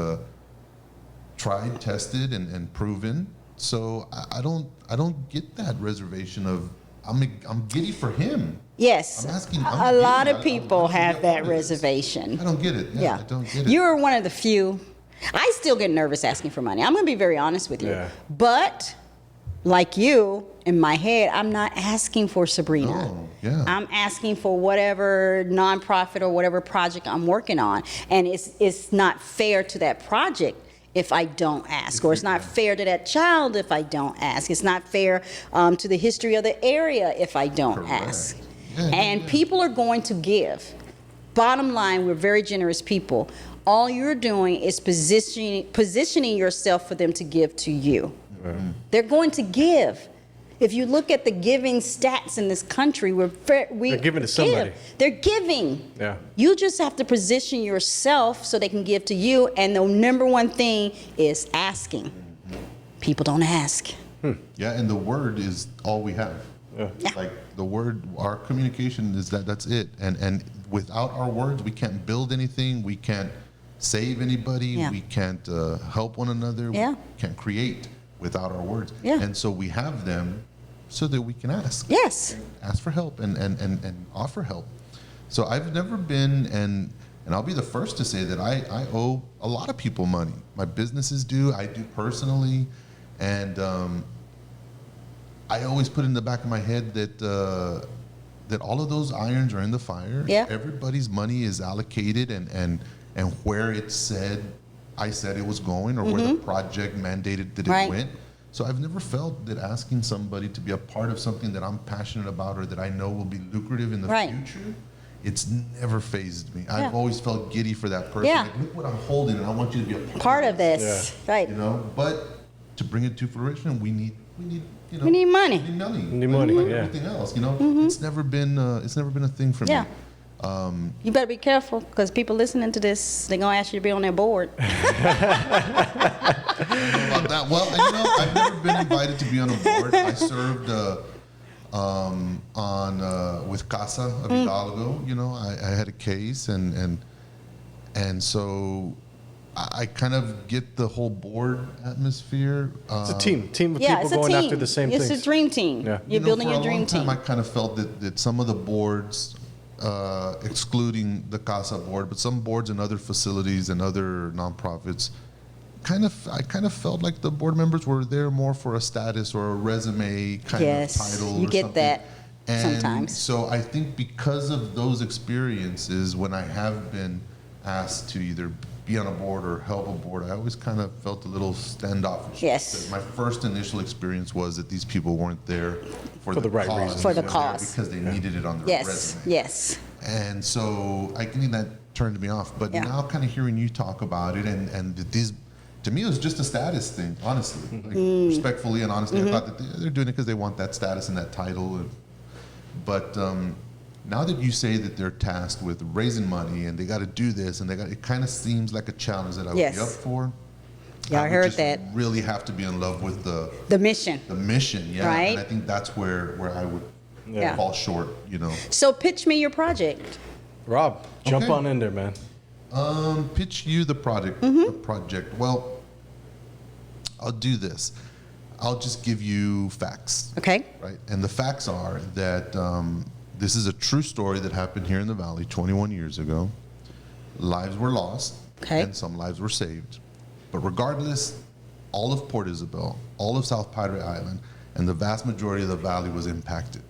Speaker 2: tried, tested, and proven. So I don't get that reservation of I'm giddy for him.
Speaker 3: Yes.
Speaker 2: I'm asking.
Speaker 3: A lot of people have that reservation.
Speaker 2: I don't get it.
Speaker 3: Yeah.
Speaker 2: I don't get it.
Speaker 3: You're one of the few. I still get nervous asking for money. I'm going to be very honest with you.
Speaker 1: Yeah.
Speaker 3: But like you, in my head, I'm not asking for Sabrina.
Speaker 2: Oh, yeah.
Speaker 3: I'm asking for whatever nonprofit or whatever project I'm working on. And it's not fair to that project if I don't ask, or it's not fair to that child if I don't ask. It's not fair to the history of the area if I don't
Speaker 2: Correct.
Speaker 3: ask.
Speaker 2: Yeah,
Speaker 3: And people are going to give. Bottom line, we're very generous people. All you're doing is positioning yourself for them to give to you. They're going to give. If you look at the giving stats in this country, they're
Speaker 1: giving to somebody.
Speaker 3: They're giving.
Speaker 1: Yeah.
Speaker 3: You just have to position yourself so they can give to you. And the number one thing is asking. People don't ask.
Speaker 2: Yeah, and the word is all we have.
Speaker 1: Yeah.
Speaker 2: Like the word, our communication is that's it. And without our words, we can't build anything. We can't save anybody.
Speaker 3: Yeah.
Speaker 2: We can't help one another.
Speaker 3: Yeah.
Speaker 2: We can't create without our words.
Speaker 3: Yeah.
Speaker 2: And so we have them so that we can ask.
Speaker 3: Yes.
Speaker 2: Ask for help and offer help. So I've never been, and I'll be the first to say that I owe a lot of people money. My businesses do, I do personally, and I always put in the back of my head that that all of those irons are in the fire.
Speaker 3: Yeah.
Speaker 2: Everybody's money is allocated and where it said, I said it was going, or where the project mandated that
Speaker 3: Right.
Speaker 2: it went. So I've never felt that asking somebody to be a part of something that I'm passionate about or that I know will be lucrative in the
Speaker 3: Right.
Speaker 2: future, it's never fazed me.
Speaker 3: Yeah.
Speaker 2: I've always felt giddy for that person.
Speaker 3: Yeah.
Speaker 2: Like, look what I'm holding, and I want you to be a
Speaker 3: Part of this. Right.
Speaker 2: You know, but to bring it to fruition, we need you know,
Speaker 3: We need money.
Speaker 2: We need money.
Speaker 1: Need money,
Speaker 2: Like
Speaker 1: yeah.
Speaker 2: everything else, you know, it's never been a thing for
Speaker 3: Yeah.
Speaker 2: me.
Speaker 3: You better be careful because people listening to this, they're going to ask you to be on their board.
Speaker 2: I don't know about that. Well, you know, I've never been invited to be on a board. I served with Casa of Hidalgo. You know, I had a case, and so I kind of get the whole board atmosphere.
Speaker 1: It's a team of
Speaker 3: Yeah,
Speaker 1: people
Speaker 3: it's a
Speaker 1: going
Speaker 3: team.
Speaker 1: after the same
Speaker 3: It's
Speaker 1: things.
Speaker 3: a dream team.
Speaker 1: Yeah.
Speaker 3: You're building
Speaker 2: for
Speaker 3: your
Speaker 2: a
Speaker 3: dream
Speaker 2: long time,
Speaker 3: team.
Speaker 2: I kind of felt that some of the boards, excluding the Casa board, but some boards and other facilities and other nonprofits, I kind of felt like the board members were there more for a status or a resume kind
Speaker 3: Yes,
Speaker 2: of title.
Speaker 3: you
Speaker 2: or
Speaker 3: get
Speaker 2: something.
Speaker 3: that
Speaker 2: And
Speaker 3: sometimes.
Speaker 2: so I think because of those experiences, when I have been asked to either be on a board or help a board, I always kind of felt a little standoffish.
Speaker 3: Yes.
Speaker 2: Because my first initial experience was that these people weren't there for
Speaker 1: the right
Speaker 2: cause.
Speaker 1: reasons.
Speaker 3: For the
Speaker 2: They were there
Speaker 3: cause.
Speaker 2: because they needed it on their
Speaker 3: Yes,
Speaker 2: resume.
Speaker 3: yes.
Speaker 2: And so I think that turned me off. But
Speaker 3: Yeah.
Speaker 2: now kind of hearing you talk about it and that these, to me, it was just a status thing, honestly. Like, respectfully and honestly, I thought that they're doing it because they want that status and that title. But now that you say that they're tasked with raising money and they got to do this and it kind of seems like a challenge that I would
Speaker 3: Yes.
Speaker 2: be up for.
Speaker 3: Yeah, I
Speaker 2: would
Speaker 3: heard
Speaker 2: just
Speaker 3: that.
Speaker 2: really have to be in love with the
Speaker 3: mission.
Speaker 2: mission, yeah.
Speaker 3: Right.
Speaker 2: And I think that's where I would
Speaker 3: Yeah.
Speaker 2: fall short, you know.
Speaker 3: So pitch me your project.
Speaker 1: Rob, jump
Speaker 2: Okay.
Speaker 1: on in there, man.
Speaker 2: Pitch you the project. The project. Well, I'll do this. I'll just give you facts.
Speaker 3: Okay.
Speaker 2: Right? And the facts are that this is a true story that happened here in the Valley 21 years ago. Lives were lost,
Speaker 3: Okay.
Speaker 2: and some lives were saved. But regardless, all of Port Isabel, all of South Padre Island, and the vast majority of the Valley was impacted.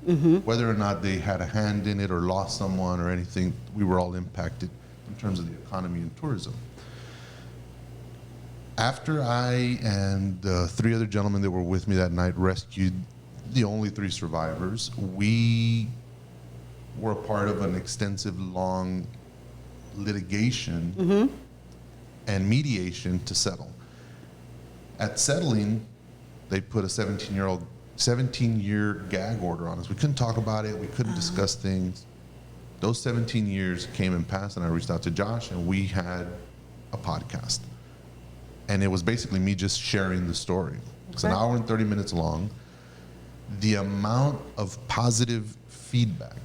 Speaker 2: Whether or not they had a hand in it or lost someone or anything, we were all impacted in terms of the economy and tourism. After I and the three other gentlemen that were with me that night rescued the only three survivors, we were a part of an extensive, long litigation and mediation to settle. At settling, they put a 17-year gag order on us. We couldn't talk about it. We couldn't discuss things. Those 17 years came and passed, and I reached out to Josh, and we had a podcast. And it was basically me just sharing the story. It's an
Speaker 3: Okay.
Speaker 2: hour and 30 minutes long. The amount of positive feedback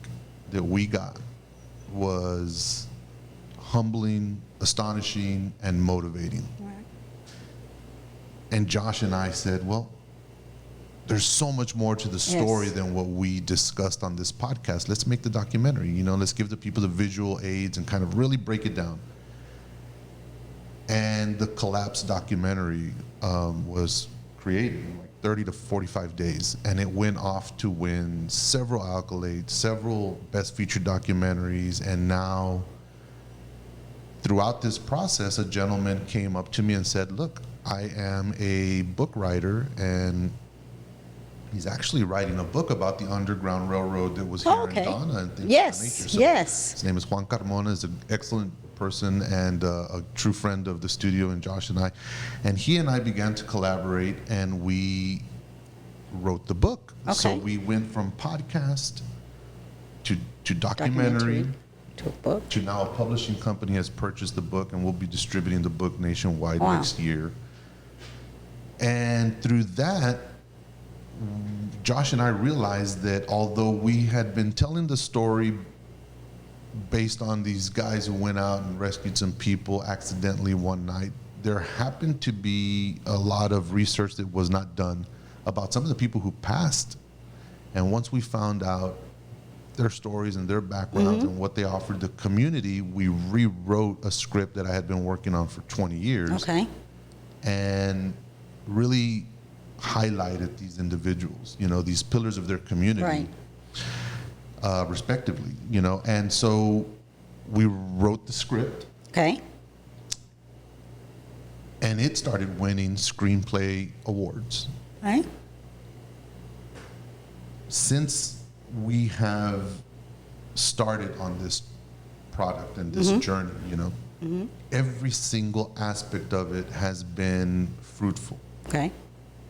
Speaker 2: that we got was humbling, astonishing, and motivating. And Josh and I said, well, there's so much more to the story
Speaker 3: Yes.
Speaker 2: than what we discussed on this podcast. Let's make the documentary, let's give the people the visual aids and kind of really break it down. And the Collapse documentary was created in like 30 to 45 days, and it went off to win several accolades, several Best Featured Documentaries, and now throughout this process, a gentleman came up to me and said, look, I am a book writer, and he's actually writing a book about the Underground Railroad that was here in Ghana and things of that
Speaker 3: Yes,
Speaker 2: nature. So
Speaker 3: yes.
Speaker 2: his name is Juan Carmona. He's an excellent person and a true friend of the studio, and Josh and I. And he and I began to collaborate, and we wrote the book. So
Speaker 3: Okay.
Speaker 2: we went from podcast to documentary
Speaker 3: to a book.
Speaker 2: to now a publishing company has purchased the book, and we'll be distributing the book nationwide
Speaker 3: Wow.
Speaker 2: next year. And through that, Josh and I realized that although we had been telling the story based on these guys who went out and rescued some people accidentally one night, there happened to be a lot of research that was not done about some of the people who passed. And once we found out their stories and their backgrounds and what they offered the community, we rewrote a script that I had been working on for 20 years.
Speaker 3: Okay.
Speaker 2: And really highlighted these individuals, these pillars of their community, respectively, And so we wrote the script,
Speaker 3: Okay.
Speaker 2: and it started winning screenplay awards.
Speaker 3: Right.
Speaker 2: Since we have started on this product and this journey, every single aspect of it has been fruitful.
Speaker 3: Okay.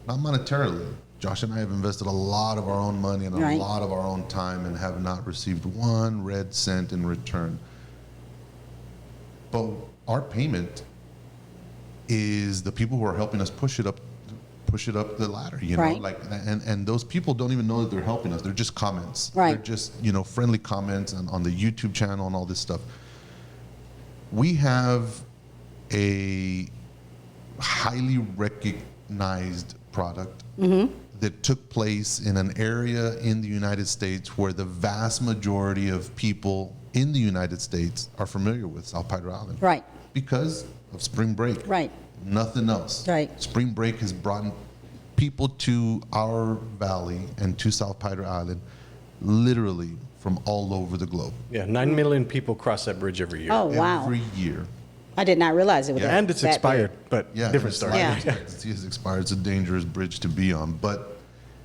Speaker 2: Not monetarily. Josh and I have invested a lot of our own money and a
Speaker 3: Right.
Speaker 2: lot of our own time and have not received one red cent in return. But our payment is the people who are helping us push it up the ladder,
Speaker 3: Right.
Speaker 2: and those people don't even know that they're helping us. They're just comments.
Speaker 3: Right.
Speaker 2: They're just, friendly comments on the YouTube channel and all this stuff. We have a highly recognized product that took place in an area in the United States where the vast majority of people in the United States are familiar with South Padre Island.
Speaker 3: Right.
Speaker 2: Because of spring break.
Speaker 3: Right.
Speaker 2: Nothing else.
Speaker 3: Right.
Speaker 2: Spring break has brought people to our valley and to South Padre Island literally from all over the globe.
Speaker 1: Yeah, 9 million people cross that bridge every year.
Speaker 3: Oh, wow.
Speaker 2: Every year.
Speaker 3: I did not realize it was
Speaker 1: And it's
Speaker 3: that
Speaker 1: expired,
Speaker 3: big.
Speaker 1: but
Speaker 2: Yeah,
Speaker 1: different
Speaker 2: its
Speaker 1: story.
Speaker 2: life
Speaker 3: Yeah.
Speaker 2: expectancy has expired. It's a dangerous bridge to be on, but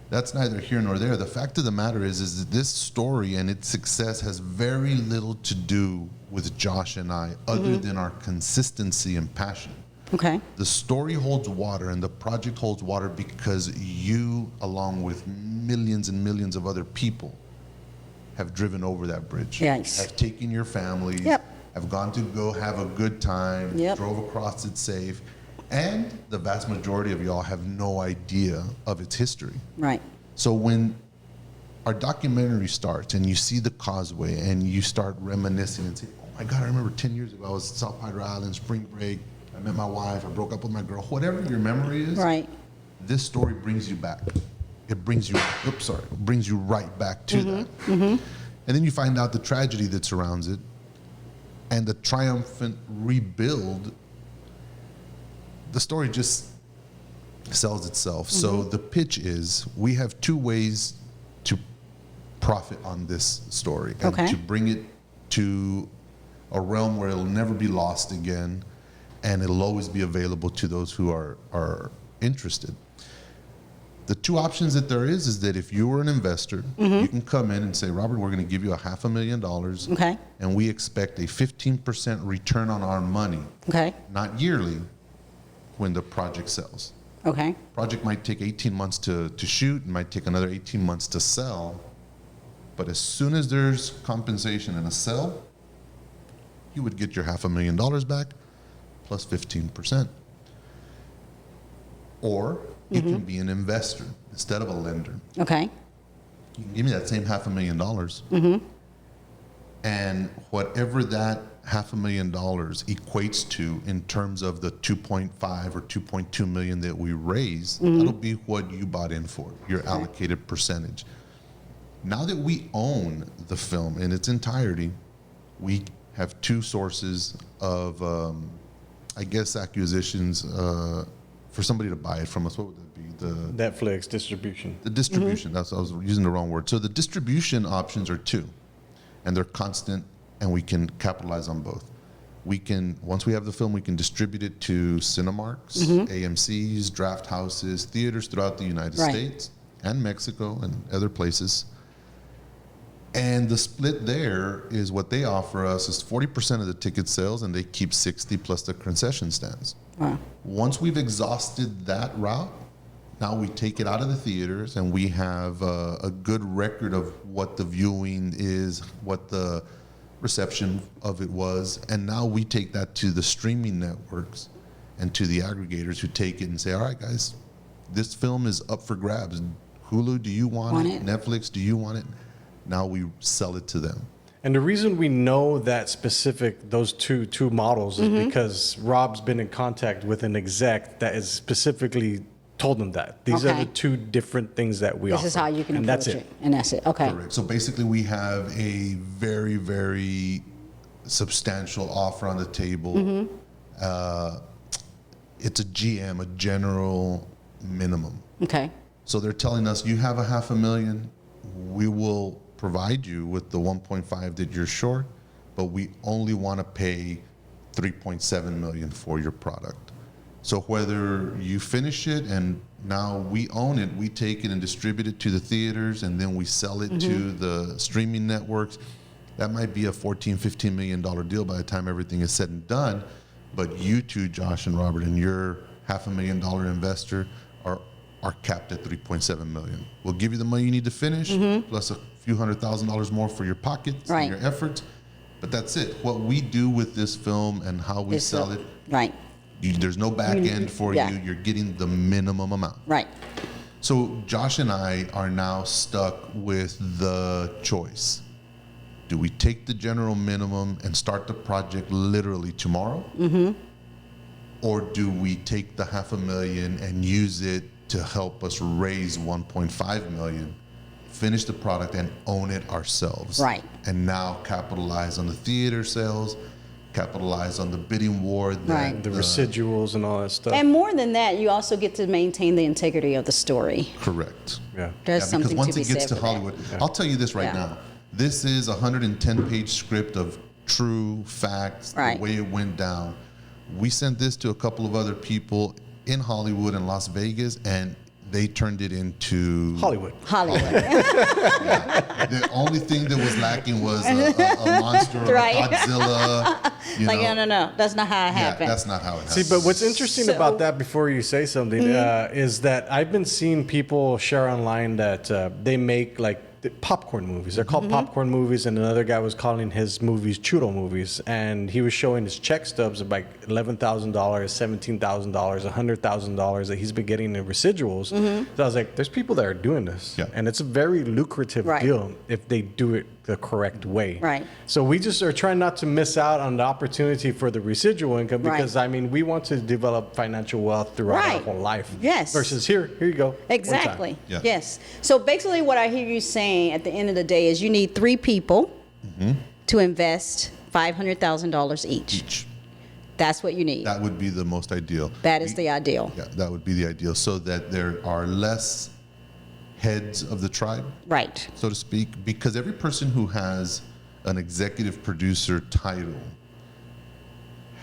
Speaker 2: that's neither here nor there. The fact of the matter is that this story and its success has very little to do with Josh and I, other than our consistency and passion.
Speaker 3: Okay.
Speaker 2: The story holds water and the project holds water because you, along with millions and millions of other people, have driven over that bridge.
Speaker 3: Yes.
Speaker 2: Have taken your families.
Speaker 3: Yep.
Speaker 2: Have gone to go have a good time.
Speaker 3: Yep.
Speaker 2: Drove across it safe. And the vast majority of y'all have no idea of its history.
Speaker 3: Right.
Speaker 2: So when our documentary starts and you see the causeway and you start reminiscing and say, oh my God, I remember 10 years ago I was at South Padre Island, spring break. I met my wife. I broke up with my girl. Whatever your memory is,
Speaker 3: Right.
Speaker 2: this story brings you back. It brings you, brings you right back to that. And then you find out the tragedy that surrounds it and the triumphant rebuild. The story just sells itself. So the pitch is we have two ways to profit on this story and
Speaker 3: Okay.
Speaker 2: to bring it to a realm where it'll never be lost again and it'll always be available to those who are interested. The two options that there is that if you were an investor, you can come in and say, Robert, we're going to give you $500,000
Speaker 3: Okay.
Speaker 2: and we expect a 15% return on our money,
Speaker 3: Okay.
Speaker 2: not yearly, when the project sells.
Speaker 3: Okay.
Speaker 2: Project might take 18 months to shoot, it might take another 18 months to sell, but as soon as there's compensation and a sell, you would get your $500,000 back plus 15%. Or you can be an investor instead of a lender.
Speaker 3: Okay.
Speaker 2: You can give me that same $500,000, and whatever that $500,000 equates to in terms of the 2.5 or 2.2 million that we raise, that'll be what you bought in for, your allocated percentage. Now that we own the film in its entirety, we have two sources of, I guess, acquisitions for somebody to buy it from us. What would that be?
Speaker 1: Netflix distribution.
Speaker 2: The distribution. I was using the wrong word. So the distribution options are two, and they're constant, and we can capitalize on both. We can, once we have the film, we can distribute it to Cinemarks, AMCs, draft houses, theaters throughout the United States and Mexico and other places. And the split there is what they offer us is 40% of the ticket sales, and they keep 60 plus the concession stands.
Speaker 3: Wow.
Speaker 2: Once we've exhausted that route, now we take it out of the theaters, and we have a good record of what the viewing is, what the reception of it was, and now we take that to the streaming networks and to the aggregators who take it and say, all right, guys, this film is up for grabs. Hulu, do you want it? Netflix, do you want it? Now we sell it to them.
Speaker 1: And the reason we know that specific, those two models is because Rob's been in contact with an exec that is specifically told them that. These are the two different things that we offer.
Speaker 3: This is how you can
Speaker 1: and
Speaker 3: approach
Speaker 1: that's
Speaker 3: it. And that's it. Okay.
Speaker 2: Correct. So basically we have a very, very substantial offer on the table. It's a GM, a general minimum.
Speaker 3: Okay.
Speaker 2: So they're telling us, you have a $500,000, we will provide you with the 1.5 that you're short, but we only want to pay 3.7 million for your product. So whether you finish it and now we own it, we take it and distribute it to the theaters, and then we sell it to the streaming networks, that might be a $14, $15 million deal by the time everything is said and done. But you two, Josh and Robert, and your $500,000 investor are capped at 3.7 million. We'll give you the money you need to finish, plus a few $100,000 more for your pockets and your efforts. But that's it. What we do with this film and how we sell it, there's no back end for you. You're getting the minimum amount.
Speaker 3: Right.
Speaker 2: So Josh and I are now stuck with the choice. Do we take the general minimum and start the project literally tomorrow? Or do we take the $500,000 and use it to help us raise 1.5 million, finish the product, and own it ourselves?
Speaker 3: Right.
Speaker 2: And now capitalize on the theater sales, capitalize on the bidding war,
Speaker 1: the residuals and all that stuff.
Speaker 3: And more than that, you also get to maintain the integrity of the story.
Speaker 2: Correct.
Speaker 3: There's something
Speaker 2: because once
Speaker 3: to
Speaker 2: it
Speaker 3: be
Speaker 2: gets
Speaker 3: said
Speaker 2: to
Speaker 3: for
Speaker 2: Hollywood,
Speaker 3: that.
Speaker 2: I'll tell you this right now. This is a 110-page script of true facts, the way it went down. We sent this to a couple of other people in Hollywood and Las Vegas, and they turned it into
Speaker 1: Hollywood.
Speaker 2: The only thing that was lacking was a monster or a Godzilla.
Speaker 3: No, that's not how it happened.
Speaker 2: That's not how it happened.
Speaker 1: See, but what's interesting about that, before you say something, is that I've been seeing people share online that they make like popcorn movies. They're called popcorn movies, and another guy was calling his movies churro movies, and he was showing his check stubs of like $11,000, $17,000, $100,000 that he's been getting in residuals. So I was like, there's people that are doing this, and it's a very lucrative deal if they do it the correct way.
Speaker 3: Right.
Speaker 1: So we just are trying not to miss out on the opportunity for the residual income because I mean we want to develop financial wealth throughout our whole life.
Speaker 3: Yes.
Speaker 1: Versus here you go.
Speaker 3: Exactly. Yes. So basically what I hear you saying at the end of the day is you need 3 people to invest $500,000 each. That's what you need.
Speaker 2: That would be the most ideal.
Speaker 3: That is the ideal.
Speaker 2: Yeah, that would be the ideal, so that there are less heads of the tribe, so to speak, because every person who has an executive producer title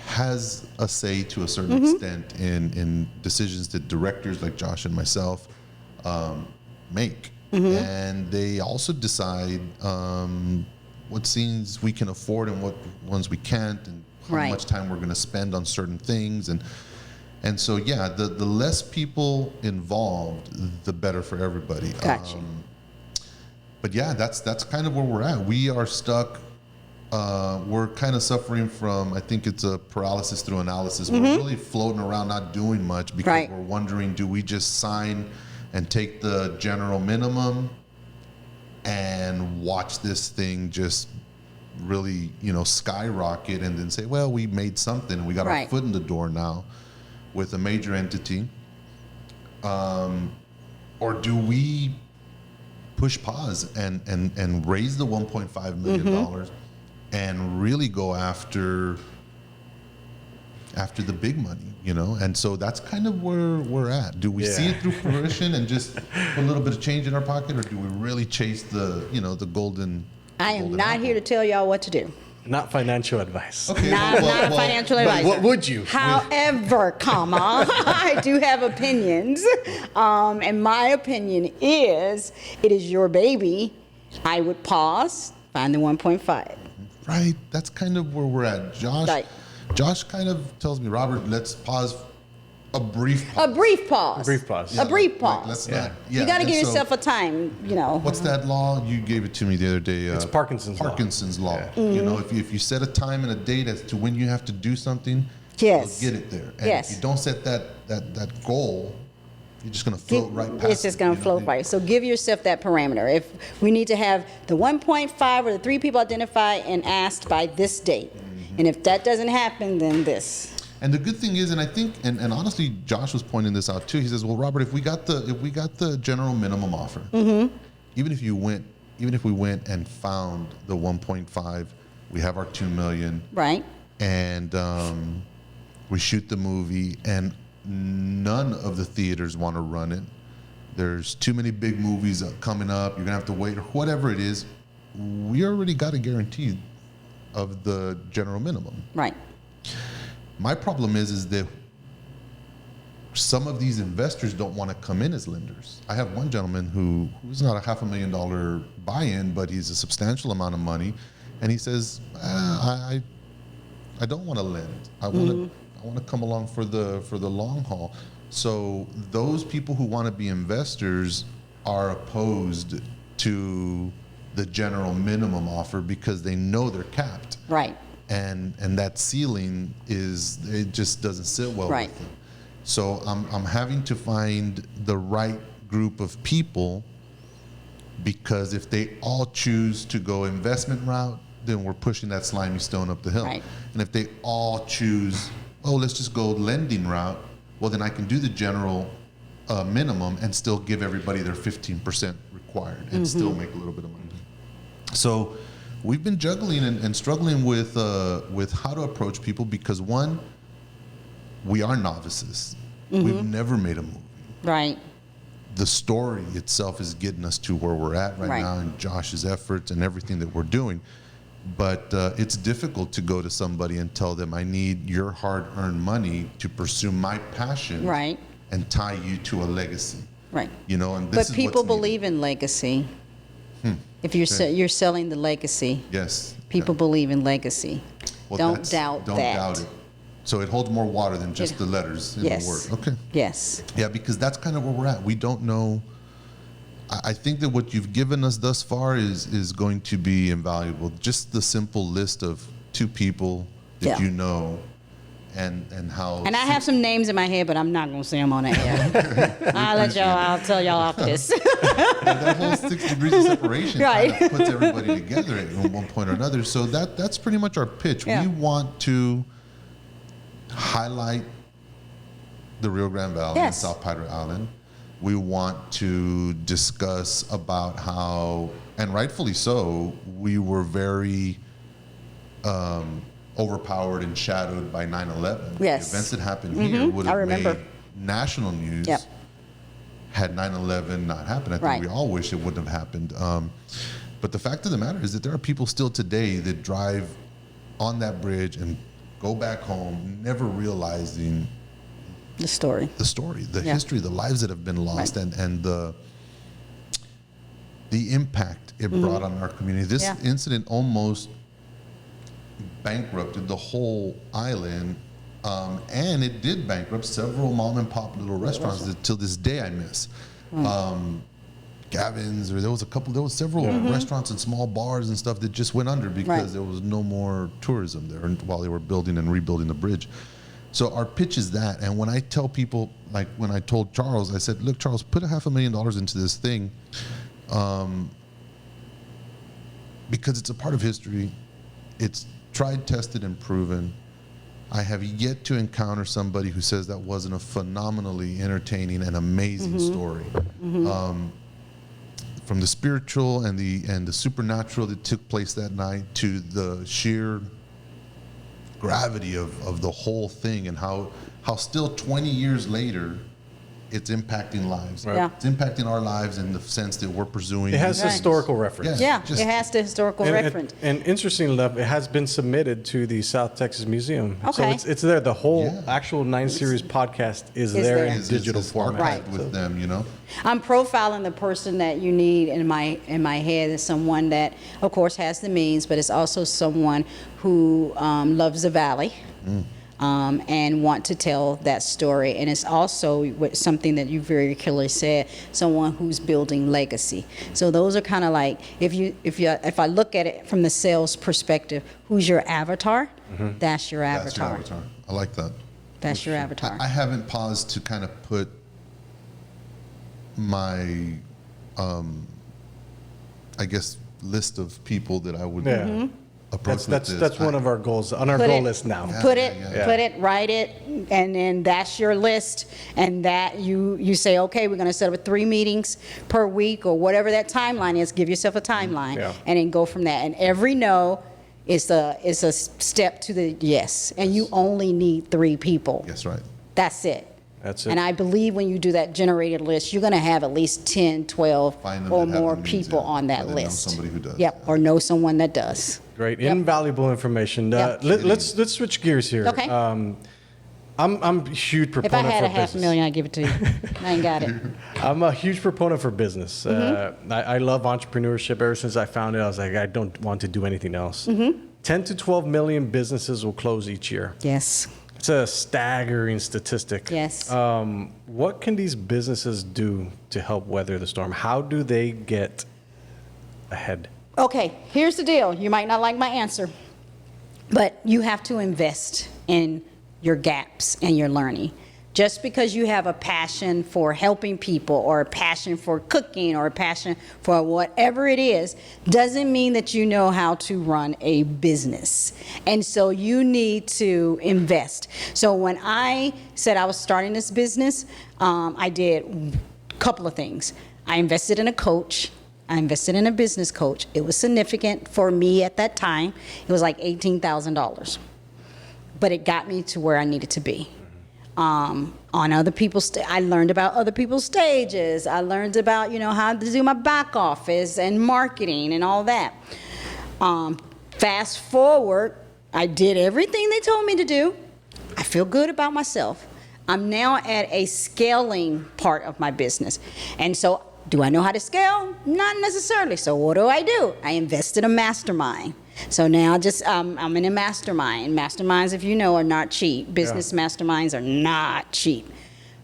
Speaker 2: has a say to a certain extent in decisions that directors like Josh and myself make. And they also decide what scenes we can afford and what ones we can't, and how much time we're going to spend on certain things. And so, the less people involved, the better for everybody.
Speaker 3: Gotcha.
Speaker 2: But that's kind of where we're at. We are stuck. We're kind of suffering from, I think it's a paralysis through analysis. We're really floating around, not doing much, because we're wondering, do we just sign and take the general minimum and watch this thing just really, skyrocket and then say, well, we made something and we got our
Speaker 3: Right.
Speaker 2: foot in the door now with a major entity? Or do we push pause and raise the $1.5 million and really go after the big money, And so that's kind of where we're at. Do we see it through fruition and just put a little bit of change in our pocket, or do we really chase the golden?
Speaker 3: I am not here to tell y'all what to do.
Speaker 1: Not financial advice.
Speaker 2: Okay,
Speaker 3: Not financial advice.
Speaker 1: What would you?
Speaker 3: However, I do have opinions. And my opinion is, it is your baby. I would pause, find the 1.5.
Speaker 2: Right. That's kind of where we're at.
Speaker 3: Right.
Speaker 2: Josh kind of tells me, Robert, let's pause a brief pause.
Speaker 3: A brief pause.
Speaker 1: A brief pause.
Speaker 3: A brief pause.
Speaker 2: Like, let's not.
Speaker 3: You got to
Speaker 2: and
Speaker 3: give
Speaker 2: so-
Speaker 3: yourself a time,
Speaker 2: What's that law? You gave it to me the other day.
Speaker 1: It's Parkinson's law.
Speaker 2: Parkinson's law.
Speaker 3: Mm-hmm.
Speaker 2: If you set a time and a date as to when you have to do something,
Speaker 3: Yes.
Speaker 2: you'll get it there. And
Speaker 3: Yes.
Speaker 2: if you don't set that goal, you're just going to float right past
Speaker 3: It's just going to float by. So give yourself that parameter. If we need to have the 1.5 or the 3 people identified and asked by this date, and if that doesn't happen, then this.
Speaker 2: And the good thing is, and I think, and honestly, Josh was pointing this out too. He says, "Well, Robert, if we got the general minimum offer, even if we went and found the 1.5, we have our 2 million,
Speaker 3: Right.
Speaker 2: and we shoot the movie, and none of the theaters want to run it. There's too many big movies coming up. You're gonna have to wait, or whatever it is. We already got a guarantee of the general minimum.
Speaker 3: Right.
Speaker 2: My problem is that some of these investors don't want to come in as lenders. I have one gentleman who's not a $500,000 buy-in, but he's a substantial amount of money, and he says, I don't want to lend. I want to come along for the long haul. So those people who want to be investors are opposed to the general minimum offer because they know they're capped.
Speaker 3: Right.
Speaker 2: And that ceiling it just doesn't sit well
Speaker 3: Right.
Speaker 2: with them. So I'm having to find the right group of people, because if they all choose to go investment route, then we're pushing that slimy stone up the hill.
Speaker 3: Right.
Speaker 2: And if they all choose, let's just go lending route, well, then I can do the general minimum and still give everybody their 15% required and still make a little bit of money. So we've been juggling and struggling with how to approach people, because one, we are novices. We've never made a movie.
Speaker 3: Right.
Speaker 2: The story itself is getting us to where we're at right now, and Josh's efforts and everything that we're doing. But it's difficult to go to somebody and tell them, I need your hard-earned money to pursue my passion,
Speaker 3: Right.
Speaker 2: and tie you to a legacy.
Speaker 3: Right.
Speaker 2: And this
Speaker 3: But
Speaker 2: is
Speaker 3: people
Speaker 2: what's needed.
Speaker 3: believe in legacy. If you're selling the legacy,
Speaker 2: Yes.
Speaker 3: people believe in legacy.
Speaker 2: Well,
Speaker 3: Don't doubt
Speaker 2: don't
Speaker 3: that.
Speaker 2: doubt it. So it holds more water than just the letters in the
Speaker 3: Yes.
Speaker 2: word. Okay.
Speaker 3: Yes.
Speaker 2: Yeah, because that's kind of where we're at. We don't know. I think that what you've given us thus far is going to be invaluable. Just the simple list of 2 people that
Speaker 3: Yeah.
Speaker 2: you know, and how.
Speaker 3: And I have some names in my head, but I'm not going to say them on the air. I'll tell y'all after this.
Speaker 2: that whole 6 degrees of separation
Speaker 3: Right.
Speaker 2: kind of puts everybody together at one point or another. So that's pretty much our pitch.
Speaker 3: Yeah.
Speaker 2: We want to highlight the Rio Grande Valley and
Speaker 3: Yes.
Speaker 2: South Padre Island. We want to discuss about how, and rightfully so, we were very overpowered and shadowed by 9/11.
Speaker 3: Yes.
Speaker 2: The events that happened here would
Speaker 3: I
Speaker 2: have
Speaker 3: remember.
Speaker 2: made national news.
Speaker 3: Yep.
Speaker 2: Had 9/11 not happened. I think
Speaker 3: Right.
Speaker 2: we all wish it wouldn't have happened. But the fact of the matter is that there are people still today that drive on that bridge and go back home, never realizing
Speaker 3: The story.
Speaker 2: the story, the
Speaker 3: Yeah.
Speaker 2: history, the lives that have been lost,
Speaker 3: Right.
Speaker 2: and the impact it brought on our community. This
Speaker 3: Yeah.
Speaker 2: incident almost bankrupted the whole island, and it did bankrupt several mom and pop little restaurants that till this day I miss. Gavin's, or there was several restaurants and small bars and stuff that just went under because
Speaker 3: Right.
Speaker 2: there was no more tourism there while they were building and rebuilding the bridge. So our pitch is that, and when I tell people, like when I told Charles, I said, look, Charles, put $500,000 into this thing, because it's a part of history. It's tried, tested, and proven. I have yet to encounter somebody who says that wasn't a phenomenally entertaining and amazing story. From the spiritual and the supernatural that took place that night to the sheer gravity of the whole thing, and how still 20 years later it's impacting lives.
Speaker 3: Right. Yeah.
Speaker 2: It's impacting our lives in the sense that we're pursuing.
Speaker 1: It has
Speaker 3: Right.
Speaker 1: historical reference.
Speaker 3: Yeah,
Speaker 2: just-
Speaker 3: it has the historical reference.
Speaker 1: And interesting enough, it has been submitted to the South Texas Museum. So
Speaker 3: Okay.
Speaker 1: it's there. The whole
Speaker 2: Yeah.
Speaker 1: actual 9 series podcast is
Speaker 3: Is
Speaker 1: there
Speaker 3: there.
Speaker 1: in digital format.
Speaker 3: Right.
Speaker 2: archived with them, you know.
Speaker 3: I'm profiling the person that you need in my head as someone that, of course, has the means, but is also someone who loves the valley. And want to tell that story. And it's also something that you very clearly said, someone who's building legacy. So those are kind of like, if I look at it from the sales perspective, who's your avatar? That's your avatar.
Speaker 2: That's your avatar. I like that.
Speaker 3: That's your avatar.
Speaker 2: I haven't paused to kind of put my, I guess, list of people that I would
Speaker 1: Yeah.
Speaker 2: approach
Speaker 1: That's
Speaker 2: with this.
Speaker 1: that's one of our goals on our
Speaker 3: Put
Speaker 1: goal
Speaker 3: it-
Speaker 1: list now.
Speaker 3: Put it,
Speaker 2: Yeah.
Speaker 3: put it, write it, and then that's your list. And that you say, okay, we're going to set up 3 meetings per week or whatever that timeline is. Give yourself a timeline,
Speaker 1: Yeah.
Speaker 3: and then go from that. And every no is a step to the yes. And you only need 3 people.
Speaker 2: Yes, right.
Speaker 3: That's it.
Speaker 1: That's it.
Speaker 3: And I believe when you do that generated list, you're going to have at least 10, 12,
Speaker 2: Find them
Speaker 3: or
Speaker 2: that have
Speaker 3: more
Speaker 2: the means,
Speaker 3: people
Speaker 2: yeah.
Speaker 3: on
Speaker 2: Or
Speaker 3: that
Speaker 2: they know
Speaker 3: list.
Speaker 2: somebody who does,
Speaker 3: Yep,
Speaker 2: yeah.
Speaker 3: or know someone that does.
Speaker 1: Great,
Speaker 3: Yep.
Speaker 1: invaluable information.
Speaker 3: Yep.
Speaker 1: Let's switch gears here.
Speaker 3: Okay.
Speaker 1: I'm a huge
Speaker 3: If
Speaker 1: proponent
Speaker 3: I had
Speaker 1: for
Speaker 3: a half
Speaker 1: business.
Speaker 3: $500,000, I'd give it to you. I ain't got it.
Speaker 1: I'm a huge proponent for business.
Speaker 3: Mm-hmm.
Speaker 1: I love entrepreneurship. Ever since I found it, I was like, I don't want to do anything else.
Speaker 3: Mm-hmm.
Speaker 1: 10 to 12 million businesses will close each year.
Speaker 3: Yes.
Speaker 1: It's a staggering statistic.
Speaker 3: Yes.
Speaker 1: What can these businesses do to help weather the storm? How do they get ahead?
Speaker 3: Okay, here's the deal. You might not like my answer, but you have to invest in your gaps and your learning. Just because you have a passion for helping people or a passion for cooking or a passion for whatever it is, doesn't mean that you know how to run a business. And so you need to invest. So when I said I was starting this business, I did a couple of things. I invested in a coach. I invested in a business coach. It was significant for me at that time. It was like $18,000. But it got me to where I needed to be. On other people's, I learned about other people's stages. I learned about, how to do my back office and marketing and all that. Fast forward, I did everything they told me to do. I feel good about myself. I'm now at a scaling part of my business. And so, do I know how to scale? Not necessarily. So what do? I invest in a mastermind. So now I'm in a mastermind. Masterminds, if you know, are not cheap. Business masterminds are not cheap.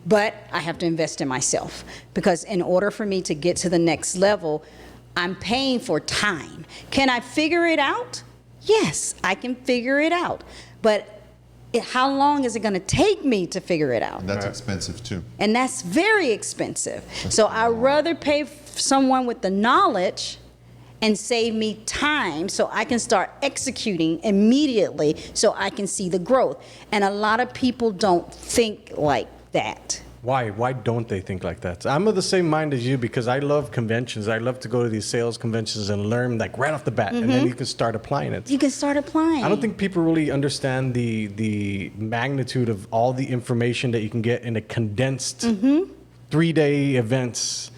Speaker 3: But I have to invest in myself, because in order for me to get to the next level, I'm paying for time. Can I figure it out? Yes, I can figure it out. But how long is it going to take me to figure it out?
Speaker 2: And that's expensive too.
Speaker 3: And that's very expensive. So I'd rather pay someone with the knowledge and save me time so I can start executing immediately so I can see the growth. And a lot of people don't think like that.
Speaker 1: Why? Why don't they think like that? I'm of the same mind as you, because I love conventions. I love to go to these sales conventions and learn like right off the bat, and then you can start applying it.
Speaker 3: You can start applying.
Speaker 1: I don't think people really understand the magnitude of all the information that you can get in a condensed 3-day events.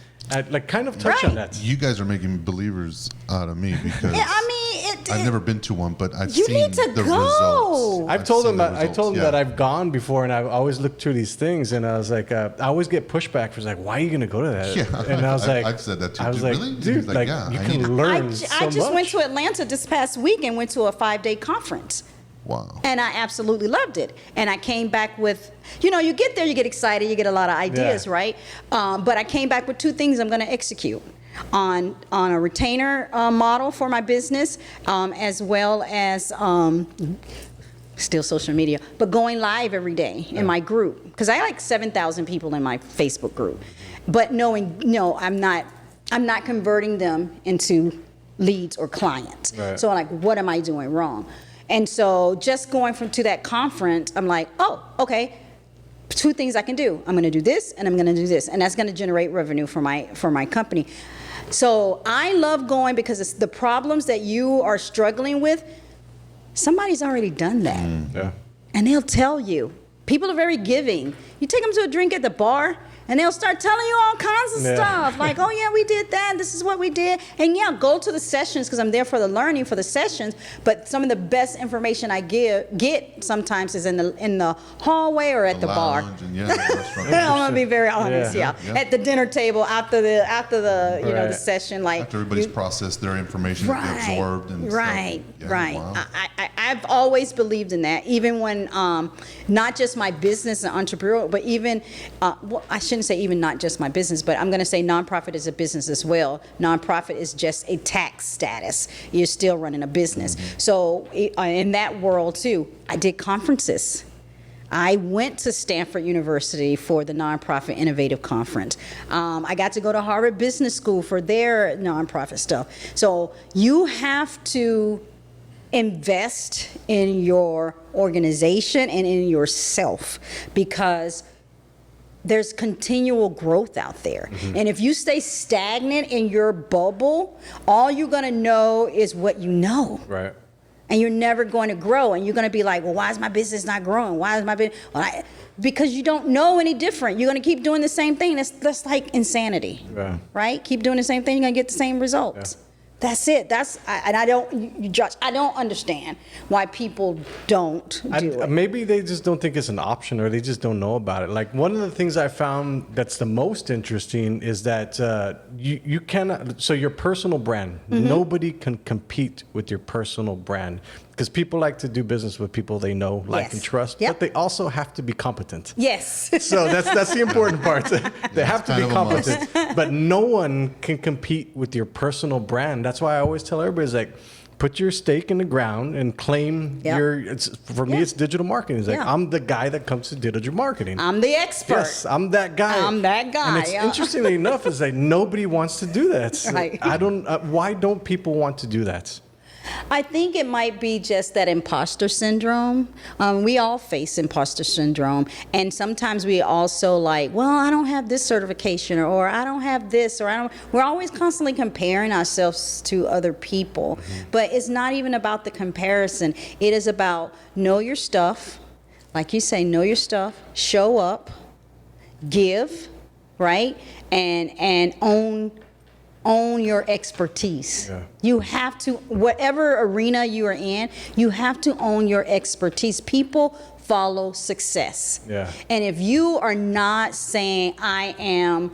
Speaker 1: Kind of touch on
Speaker 3: Right.
Speaker 1: that.
Speaker 2: You guys are making believers out of me because
Speaker 3: Yeah, I mean,
Speaker 2: I've never been to one, but I've
Speaker 3: You
Speaker 2: seen
Speaker 3: need to
Speaker 2: the
Speaker 3: go.
Speaker 2: results.
Speaker 1: I've told
Speaker 2: seen
Speaker 1: them
Speaker 2: the
Speaker 1: I told them
Speaker 2: results,
Speaker 1: that I've gone before, and I've always looked through these things, and I was like, I always get pushback for like, why are you going to go to that?
Speaker 2: Yeah.
Speaker 1: And I was like,
Speaker 2: I've said that too.
Speaker 1: I was
Speaker 2: Dude,
Speaker 1: like,
Speaker 2: really? And
Speaker 1: dude,
Speaker 2: he's like,
Speaker 1: like
Speaker 2: yeah,
Speaker 1: you
Speaker 2: I
Speaker 1: can
Speaker 2: need it.
Speaker 1: learn
Speaker 3: I
Speaker 1: so
Speaker 3: just went
Speaker 1: much.
Speaker 3: to Atlanta this past week and went to a 5-day conference.
Speaker 2: Wow.
Speaker 3: And I absolutely loved it. And I came back with, you get there, you get excited, you get a lot of ideas,
Speaker 1: Yeah.
Speaker 3: right? But I came back with 2 things I'm going to execute on a retainer model for my business, as well as still social media, but going live every day in my group, because I like 7,000 people in my Facebook group. But knowing, no, I'm not converting them into leads or clients.
Speaker 1: Right.
Speaker 3: So I'm like, what am I doing wrong? And so just going to that conference, I'm like, oh, okay, 2 things I can do. I'm going to do this and I'm going to do this. And that's going to generate revenue for my company. So I love going because it's the problems that you are struggling with, somebody's already done that.
Speaker 1: Yeah.
Speaker 3: And they'll tell you. People are very giving. You take them to a drink at the bar, and they'll start telling you all kinds of stuff. Like, oh, yeah, we did that. This is what we did. And, yeah, go to the sessions because I'm there for the learning for the sessions. But some of the best information I get sometimes is in the hallway or at the bar.
Speaker 2: And, yeah, the restaurant.
Speaker 3: I'm going to be very honest,
Speaker 2: Yeah.
Speaker 3: At the dinner table after the you know, the
Speaker 1: Right.
Speaker 3: session. Like,
Speaker 2: After everybody's processed their information,
Speaker 3: Right,
Speaker 2: to be absorbed and
Speaker 3: right,
Speaker 2: stuff. Yeah,
Speaker 3: right.
Speaker 2: wow.
Speaker 3: I've always believed in that, even when not just my business and entrepreneurial, but even well, I shouldn't say even not just my business, but I'm going to say nonprofit is a business as well. Nonprofit is just a tax status. You're still running a business. So in that world too, I did conferences. I went to Stanford University for the Nonprofit Innovative Conference. I got to go to Harvard Business School for their nonprofit stuff. So you have to invest in your organization and in yourself because there's continual growth out there. And if you stay stagnant in your bubble, all you're going to know is what you know.
Speaker 1: Right.
Speaker 3: And you're never going to grow. And you're going to be like, well, why is my business not growing? Why is my business? Well, because you don't know any different. You're going to keep doing the same thing. That's like insanity, right? Keep doing the same thing, you're going to get the same results.
Speaker 1: Yeah.
Speaker 3: That's it. I don't, Josh, I don't understand why people don't do it.
Speaker 1: Maybe they just don't think it's an option or they just don't know about it. Like one of the things I found that's the most interesting is that you cannot, so your personal brand, nobody can compete with your personal brand because people like to do business with people they know, like, and trust, but they also have to be competent.
Speaker 3: Yes.
Speaker 1: So that's the important part. They have to be competent, but no one can compete with your personal brand. That's why I always tell everybody, is like, put your stake in the ground and claim for me, it's digital marketing. It's like, I'm the guy that comes to digital marketing.
Speaker 3: I'm the expert.
Speaker 1: Yes, I'm that guy.
Speaker 3: I'm that guy.
Speaker 1: And it's interestingly enough, is that nobody wants to do that.
Speaker 3: Right.
Speaker 1: I don't, why don't people want to do that?
Speaker 3: I think it might be just that imposter syndrome. We all face imposter syndrome. And sometimes we also like, well, I don't have this certification or I don't have this or we're always constantly comparing ourselves to other people. But it's not even about the comparison. It is about know your stuff. Like you say, know your stuff, show up, give, right? And own your expertise. You have to, whatever arena you are in, you have to own your expertise. People follow success. And if you are not saying, I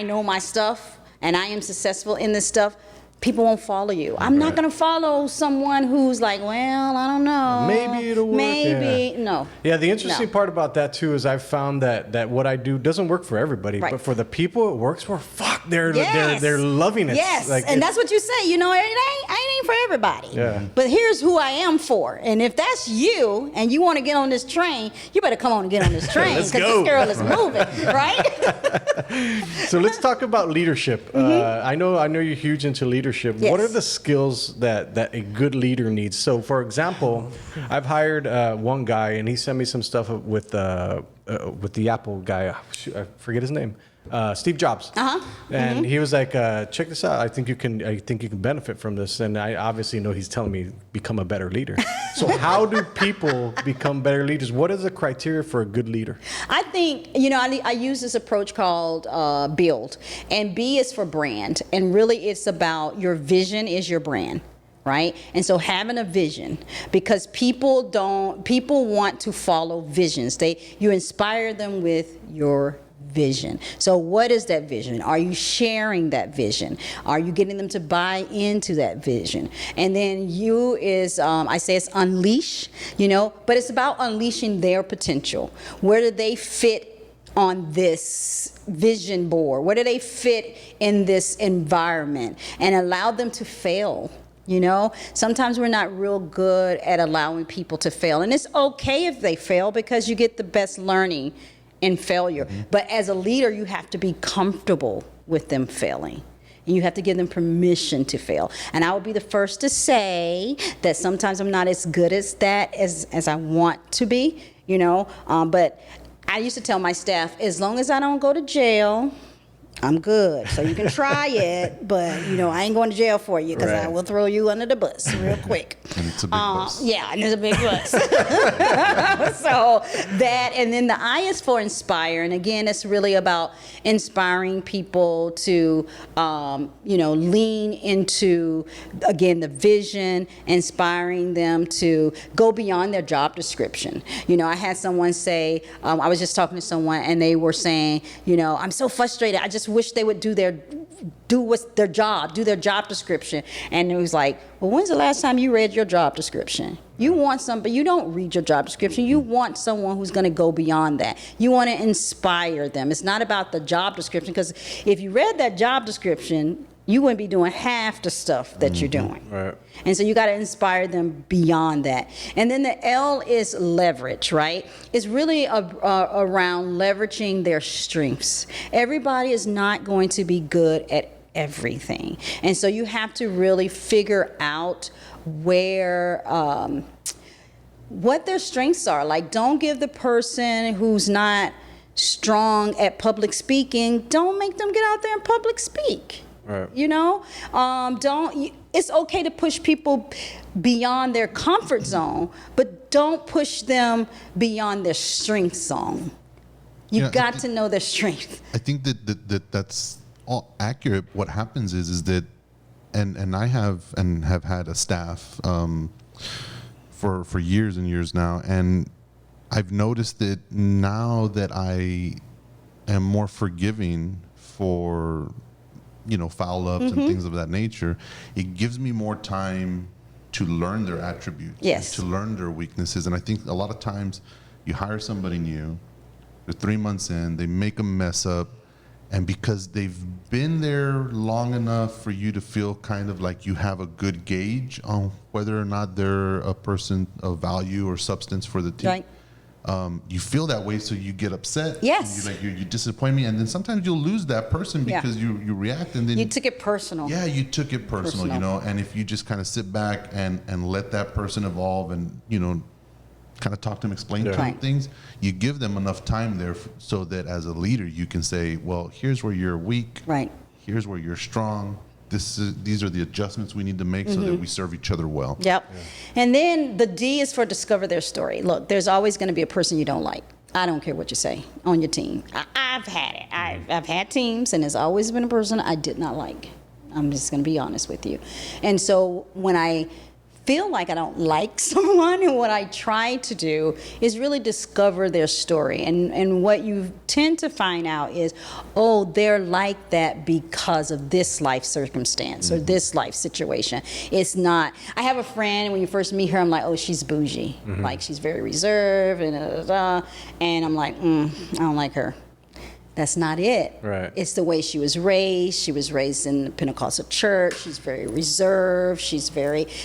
Speaker 3: know my stuff and I am successful in this stuff, people won't follow you. I'm not going to follow someone who's like, well, I don't know.
Speaker 1: Maybe it'll work.
Speaker 3: Maybe, no.
Speaker 1: Yeah, the interesting part about that too is I've found that what I do doesn't work for everybody, but for the people it works for, they're loving it.
Speaker 3: Yes,
Speaker 1: like,
Speaker 3: and that's what you say. You know, it ain't for everybody.
Speaker 1: Yeah.
Speaker 3: But here's who I am for. And if that's you and you want to get on this train, you better come on and get on this train because this girl is moving, right?
Speaker 1: So let's talk about leadership. I know you're huge into leadership.
Speaker 3: Yes.
Speaker 1: What are the skills that a good leader needs? So, for example, I've hired one guy, and he sent me some stuff with the Apple guy. I forget his name. Steve Jobs. And he was like, check this out. I think you can benefit from this. And I obviously know he's telling me become a better leader. So how do people become better leaders? What is the criteria for a good leader?
Speaker 3: I think, I use this approach called build. And B is for brand. And really it's about your vision is your brand. Right? And so having a vision, because people want to follow visions. You inspire them with your vision. So what is that vision? Are you sharing that vision? Are you getting them to buy into that vision? And then I say it's unleash, but it's about unleashing their potential. Where do they fit on this vision board? Where do they fit in this environment? And allow them to fail. Sometimes we're not real good at allowing people to fail. And it's okay if they fail because you get the best learning in failure. But as a leader, you have to be comfortable with them failing. And you have to give them permission to fail. And I will be the first to say that sometimes I'm not as good as that as I want to be, but I used to tell my staff, as long as I don't go to jail, I'm good. So you can try it, but I ain't going to jail for you, because I will throw you under the bus real quick.
Speaker 2: And it's a big bus.
Speaker 3: Yeah, and it's a big bus. So that, and then the I is for inspire. And again, it's really about inspiring people to, lean into, again, the vision, inspiring them to go beyond their job description. I had someone say, I was just talking to someone, and they were saying, I'm so frustrated. I just wish they would do their job description. And it was like, well, when's the last time you read your job description? You want somebody, you don't read your job description. You want someone who's going to go beyond that. You want to inspire them. It's not about the job description, because if you read that job description, you wouldn't be doing half the stuff that you're doing.
Speaker 1: Right.
Speaker 3: And so you got to inspire them beyond that. And then the L is leverage, right? It's really around leveraging their strengths. Everybody is not going to be good at everything. And so you have to really figure out where, what their strengths are. Like, don't give the person who's not strong at public speaking, don't make them get out there and public speak.
Speaker 1: Right.
Speaker 3: It's okay to push people beyond their comfort zone, but don't push them beyond their strength zone. You've got to know their strength.
Speaker 2: I think that's all accurate. What happens is that, and I have had a staff for years and years now, and I've noticed that now that I am more forgiving for foul ups and things of that nature, it gives me more time to learn their attributes,
Speaker 3: yes,
Speaker 2: to learn their weaknesses. And I think a lot of times you hire somebody new, they're 3 months in, they make a mess up, and because they've been there long enough for you to feel kind of like you have a good gauge on whether or not they're a person of value or substance for the team.
Speaker 3: Right.
Speaker 2: You feel that way, so you get upset.
Speaker 3: Yes.
Speaker 2: You disappoint me, and then sometimes you'll lose that person because you react, and then
Speaker 3: you took it personal.
Speaker 2: Yeah, you took it personal. And if you just kind of sit back and let that person evolve, and kind of talk to them, explain to them things, you give them enough time there so that as a leader you can say, well, here's where you're weak.
Speaker 3: Right.
Speaker 2: Here's where you're strong. These are the adjustments we need to make so that we serve each other well.
Speaker 3: Yep. Yeah. And then the D is for discover their story. Look, there's always going to be a person you don't like. I don't care what you say on your team. I've had it. I've had teams, and there's always been a person I did not like. I'm just going to be honest with you. And so when I feel like I don't like someone, and what I try to do is really discover their story. And what you tend to find out is, oh, they're like that because of this life circumstance or this life situation. It's not, I have a friend, when you first meet her, I'm like, oh, she's bougie. Like, she's very reserved, and I'm like, I don't like her. That's not it.
Speaker 1: Right.
Speaker 3: It's the way she was raised. She was raised in the Pentecostal church. She's very reserved.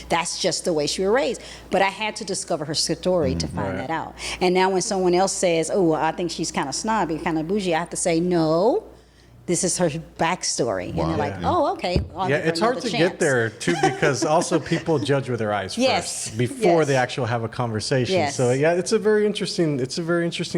Speaker 3: That's just the way she was raised. But I had to discover her story to find that out. And now when someone else says, oh, I think she's kind of snobby, kind of bougie, I have to say, no, this is her backstory.
Speaker 2: Wow.
Speaker 3: And they're like, oh, okay. I'll give her
Speaker 1: It's hard to
Speaker 3: another chance.
Speaker 1: get there too, because also people judge with their eyes first before they actually have a conversation.
Speaker 3: Yes.
Speaker 1: So it's a very interesting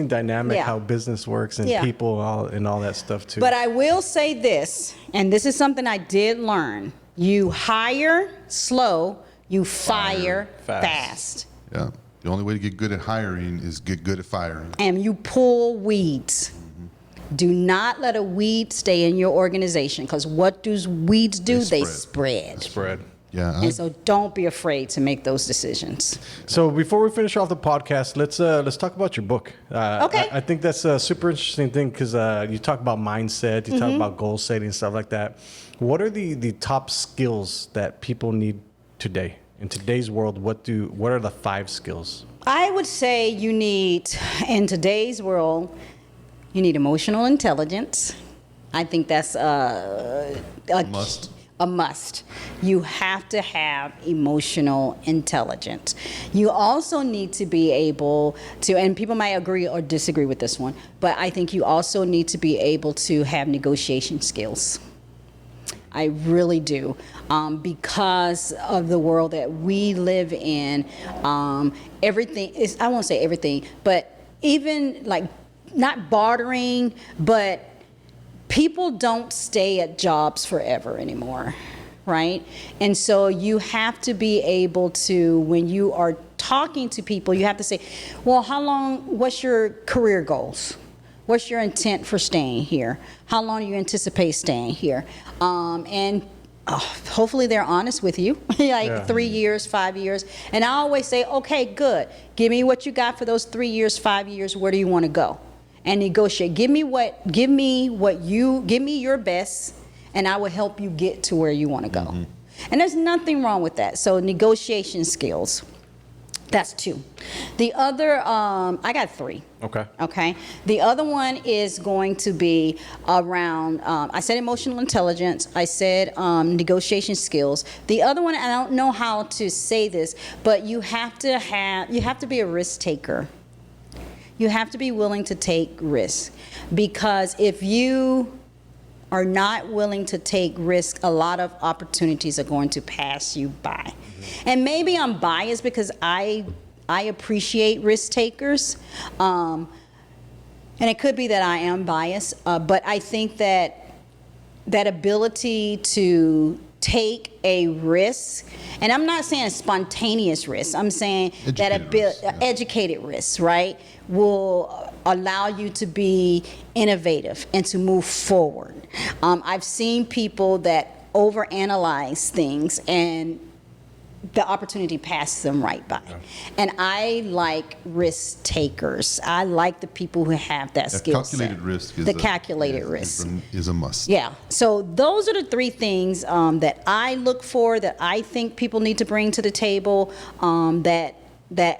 Speaker 1: dynamic how business works and people and all that stuff too.
Speaker 3: But I will say this, and this is something I did learn. You hire slow, you fire fast.
Speaker 2: Yeah. The only way to get good at hiring is get good at firing. And
Speaker 3: you pull weeds. Do not let a weed stay in your organization, because what do weeds do? They spread.
Speaker 2: Yeah.
Speaker 3: And so don't be afraid to make those decisions.
Speaker 1: So before we finish off the podcast, let's talk about your book.
Speaker 3: Okay.
Speaker 1: I think that's a super interesting thing, because you talk about mindset, you talk about goal setting and stuff like that. What are the top skills that people need today? In today's world, what are the 5 skills? I
Speaker 3: would say you need, in today's world, you need emotional intelligence. I think that's a must. You have to have emotional intelligence. You also need to be able to, and people might agree or disagree with this one, but I think you also need to be able to have negotiation skills. I really do. Because of the world that we live in, everything is, I won't say everything, but even like not bartering, but people don't stay at jobs forever anymore, right? And so you have to be able to, when you are talking to people, you have to say, well, what's your career goals? What's your intent for staying here? How long do you anticipate staying here? Hopefully they're honest with you, like 3 years, 5 years. And I always say, okay, good. Give me what you got for those 3 years, 5 years. Where do you want to go? And negotiate. Give me your best, and I will help you get to where you want to go. And there's nothing wrong with that. So negotiation skills. That's 2. The other, I got 3. Okay. The other one is going to be around, I said emotional intelligence. I said negotiation skills. The other one, I don't know how to say this, but you have to be a risk taker. You have to be willing to take risks, because if you are not willing to take risks, a lot of opportunities are going to pass you by. And maybe I'm biased because I appreciate risk takers, and it could be that I am biased, but I think that ability to take a risk, and I'm not saying a spontaneous risk, I'm saying educated risk, right, will allow you to be innovative and to move forward. I've seen people that overanalyze things and the opportunity passes them right by. And I like risk takers. I like the people who have that skill set.
Speaker 2: Calculated risk is
Speaker 3: calculated risk
Speaker 2: is a must.
Speaker 3: Yeah. So those are the 3 things that I look for, that I think people need to bring to the table, that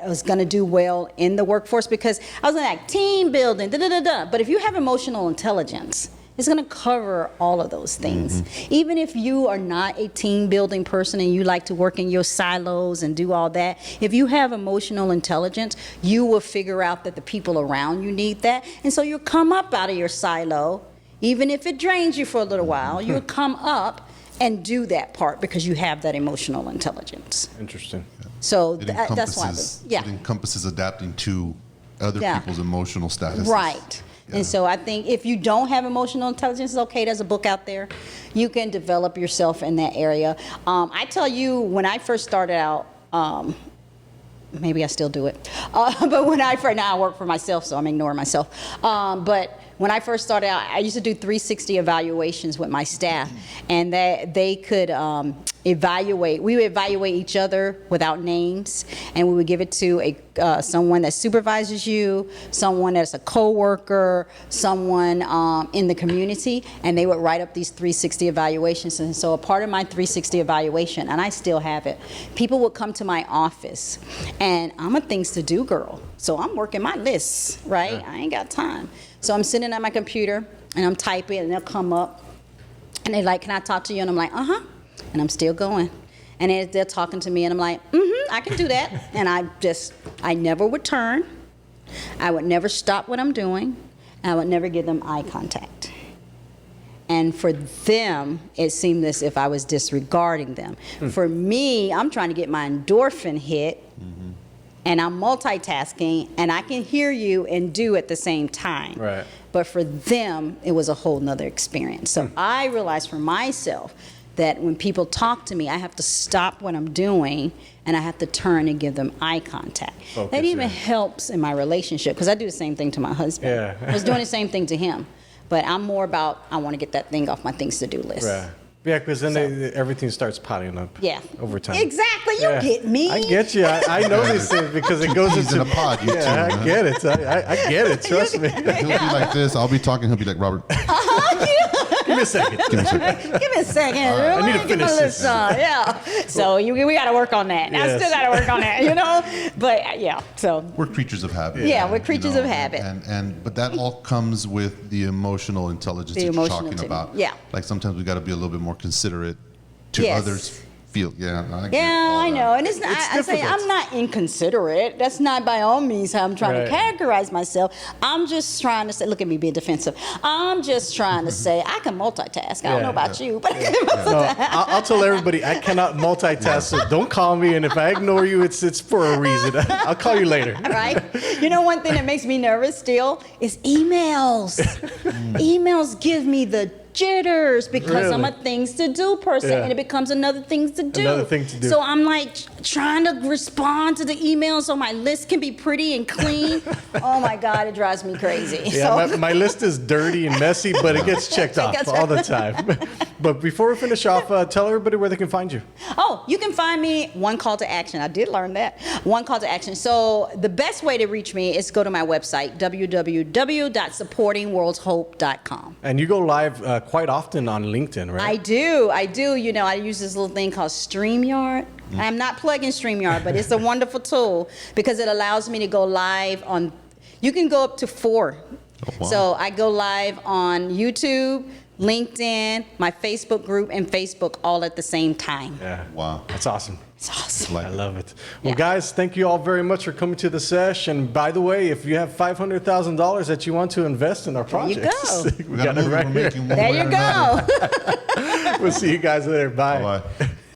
Speaker 3: is going to do well in the workforce. Because I was like, team building, but if you have emotional intelligence, it's going to cover all of those things. Even if you are not a team building person and you like to work in your silos and do all that, if you have emotional intelligence, you will figure out that the people around you need that. And so you'll come up out of your silo, even if it drains you for a little while, you'll come up and do that part because you have that emotional intelligence.
Speaker 1: Interesting.
Speaker 3: So that's why.
Speaker 2: It encompasses adapting to other people's emotional status.
Speaker 3: Right. And so I think if you don't have emotional intelligence, it's okay. There's a book out there. You can develop yourself in that area. I tell you, when I first started out, maybe I still do it, but now I work for myself, so I'm ignoring myself. But when I first started out, I used to do 360 evaluations with my staff, and they could evaluate. We would evaluate each other without names, and we would give it to someone that supervises you, someone that's a coworker, someone in the community, and they would write up these 360 evaluations. And so a part of my 360 evaluation, and I still have it, people would come to my office, and I'm a things to do girl, so I'm working my lists, right? Yeah. I ain't got time. So I'm sitting at my computer, and I'm typing, and they'll come up, and they're like, can I talk to you? And I'm like, uh-huh. And I'm still going. And they're talking to me, and I'm like, I can do that. And I never would turn. I would never stop what I'm doing. I would never give them eye contact. And for them, it seemed as if I was disregarding them. For me, I'm trying to get my endorphin hit, and I'm multitasking, and I can hear you and do at the same time.
Speaker 1: Right.
Speaker 3: But for them, it was a whole nother experience. So I realized for myself that when people talk to me, I have to stop what I'm doing, and I have to turn and give them eye contact. Focus, that even helps in my relationship, because I do the same thing to my husband.
Speaker 1: Yeah.
Speaker 3: I was doing the same thing to him. But I'm more about, I want to get that thing off my things to do list.
Speaker 1: Right. Yeah, because then everything starts piling up. Over time.
Speaker 3: Exactly. You get me.
Speaker 1: I get you. I know these things because it goes into
Speaker 2: a pod. You
Speaker 1: I get it. I get it. Trust me.
Speaker 2: He'll be like this. I'll be talking. He'll be like, Robert.
Speaker 1: Give me a second.
Speaker 3: Give me a second.
Speaker 1: I need to finish this.
Speaker 3: Yeah. So we got to work on that. Yes. I still got to work on that, But yeah, so.
Speaker 2: We're creatures of habit.
Speaker 3: Yeah, we're creatures of habit.
Speaker 2: But that all comes with the emotional intelligence that you're talking about.
Speaker 3: Yeah.
Speaker 2: Like sometimes we got to be a little bit more considerate to others' feel. Yeah, I get
Speaker 3: Yeah,
Speaker 2: all
Speaker 3: I
Speaker 2: that.
Speaker 3: know, and it's not. I say
Speaker 1: difficult.
Speaker 3: I'm not inconsiderate. That's not by all means how I'm trying to categorize myself. I'm just trying to say, look at me being defensive. I'm just trying to say I can multitask. I don't know about you, but I can multitask.
Speaker 1: No, I'll tell everybody I cannot multitask. So don't call me, and if I ignore you, it's for a reason. I'll call you later.
Speaker 3: Right? You know, one thing that makes me nervous still is emails. Emails give me the jitters because I'm a
Speaker 1: Really?
Speaker 3: things to do person,
Speaker 1: Yeah.
Speaker 3: and it becomes another things to do.
Speaker 1: Another thing to do.
Speaker 3: So I'm like trying to respond to the email so my list can be pretty and clean. Oh my God, it drives me crazy.
Speaker 1: Yeah,
Speaker 3: So
Speaker 1: my list is dirty and messy, but it gets checked off all the time. But before we finish off, tell everybody where they can find you.
Speaker 3: oh, you can find me one call to action. I did learn that. One call to action. So the best way to reach me is go to my website, www.supportingworldshope.com.
Speaker 1: And you go live quite often on LinkedIn, right?
Speaker 3: I do. You know, I use this little thing called StreamYard. I'm not plugging StreamYard, but it's a wonderful tool because it allows me to go live on, you can go up to 4.
Speaker 2: Oh, wow.
Speaker 3: So I go live on YouTube, LinkedIn, my Facebook group, and Facebook all at the same time.
Speaker 1: Yeah.
Speaker 2: Wow.
Speaker 1: That's awesome.
Speaker 3: It's awesome.
Speaker 1: I love it. Well,
Speaker 3: Yeah.
Speaker 1: guys, thank you all very much for coming to the sesh. And by the way, if you have $500,000 that you want to invest in our
Speaker 3: There you
Speaker 1: projects,
Speaker 3: go.
Speaker 1: we got it right
Speaker 2: We're
Speaker 1: here.
Speaker 2: making one
Speaker 3: There
Speaker 2: way
Speaker 3: you
Speaker 2: or another.
Speaker 3: go.
Speaker 1: We'll see you guys later. Bye.
Speaker 2: Bye-bye.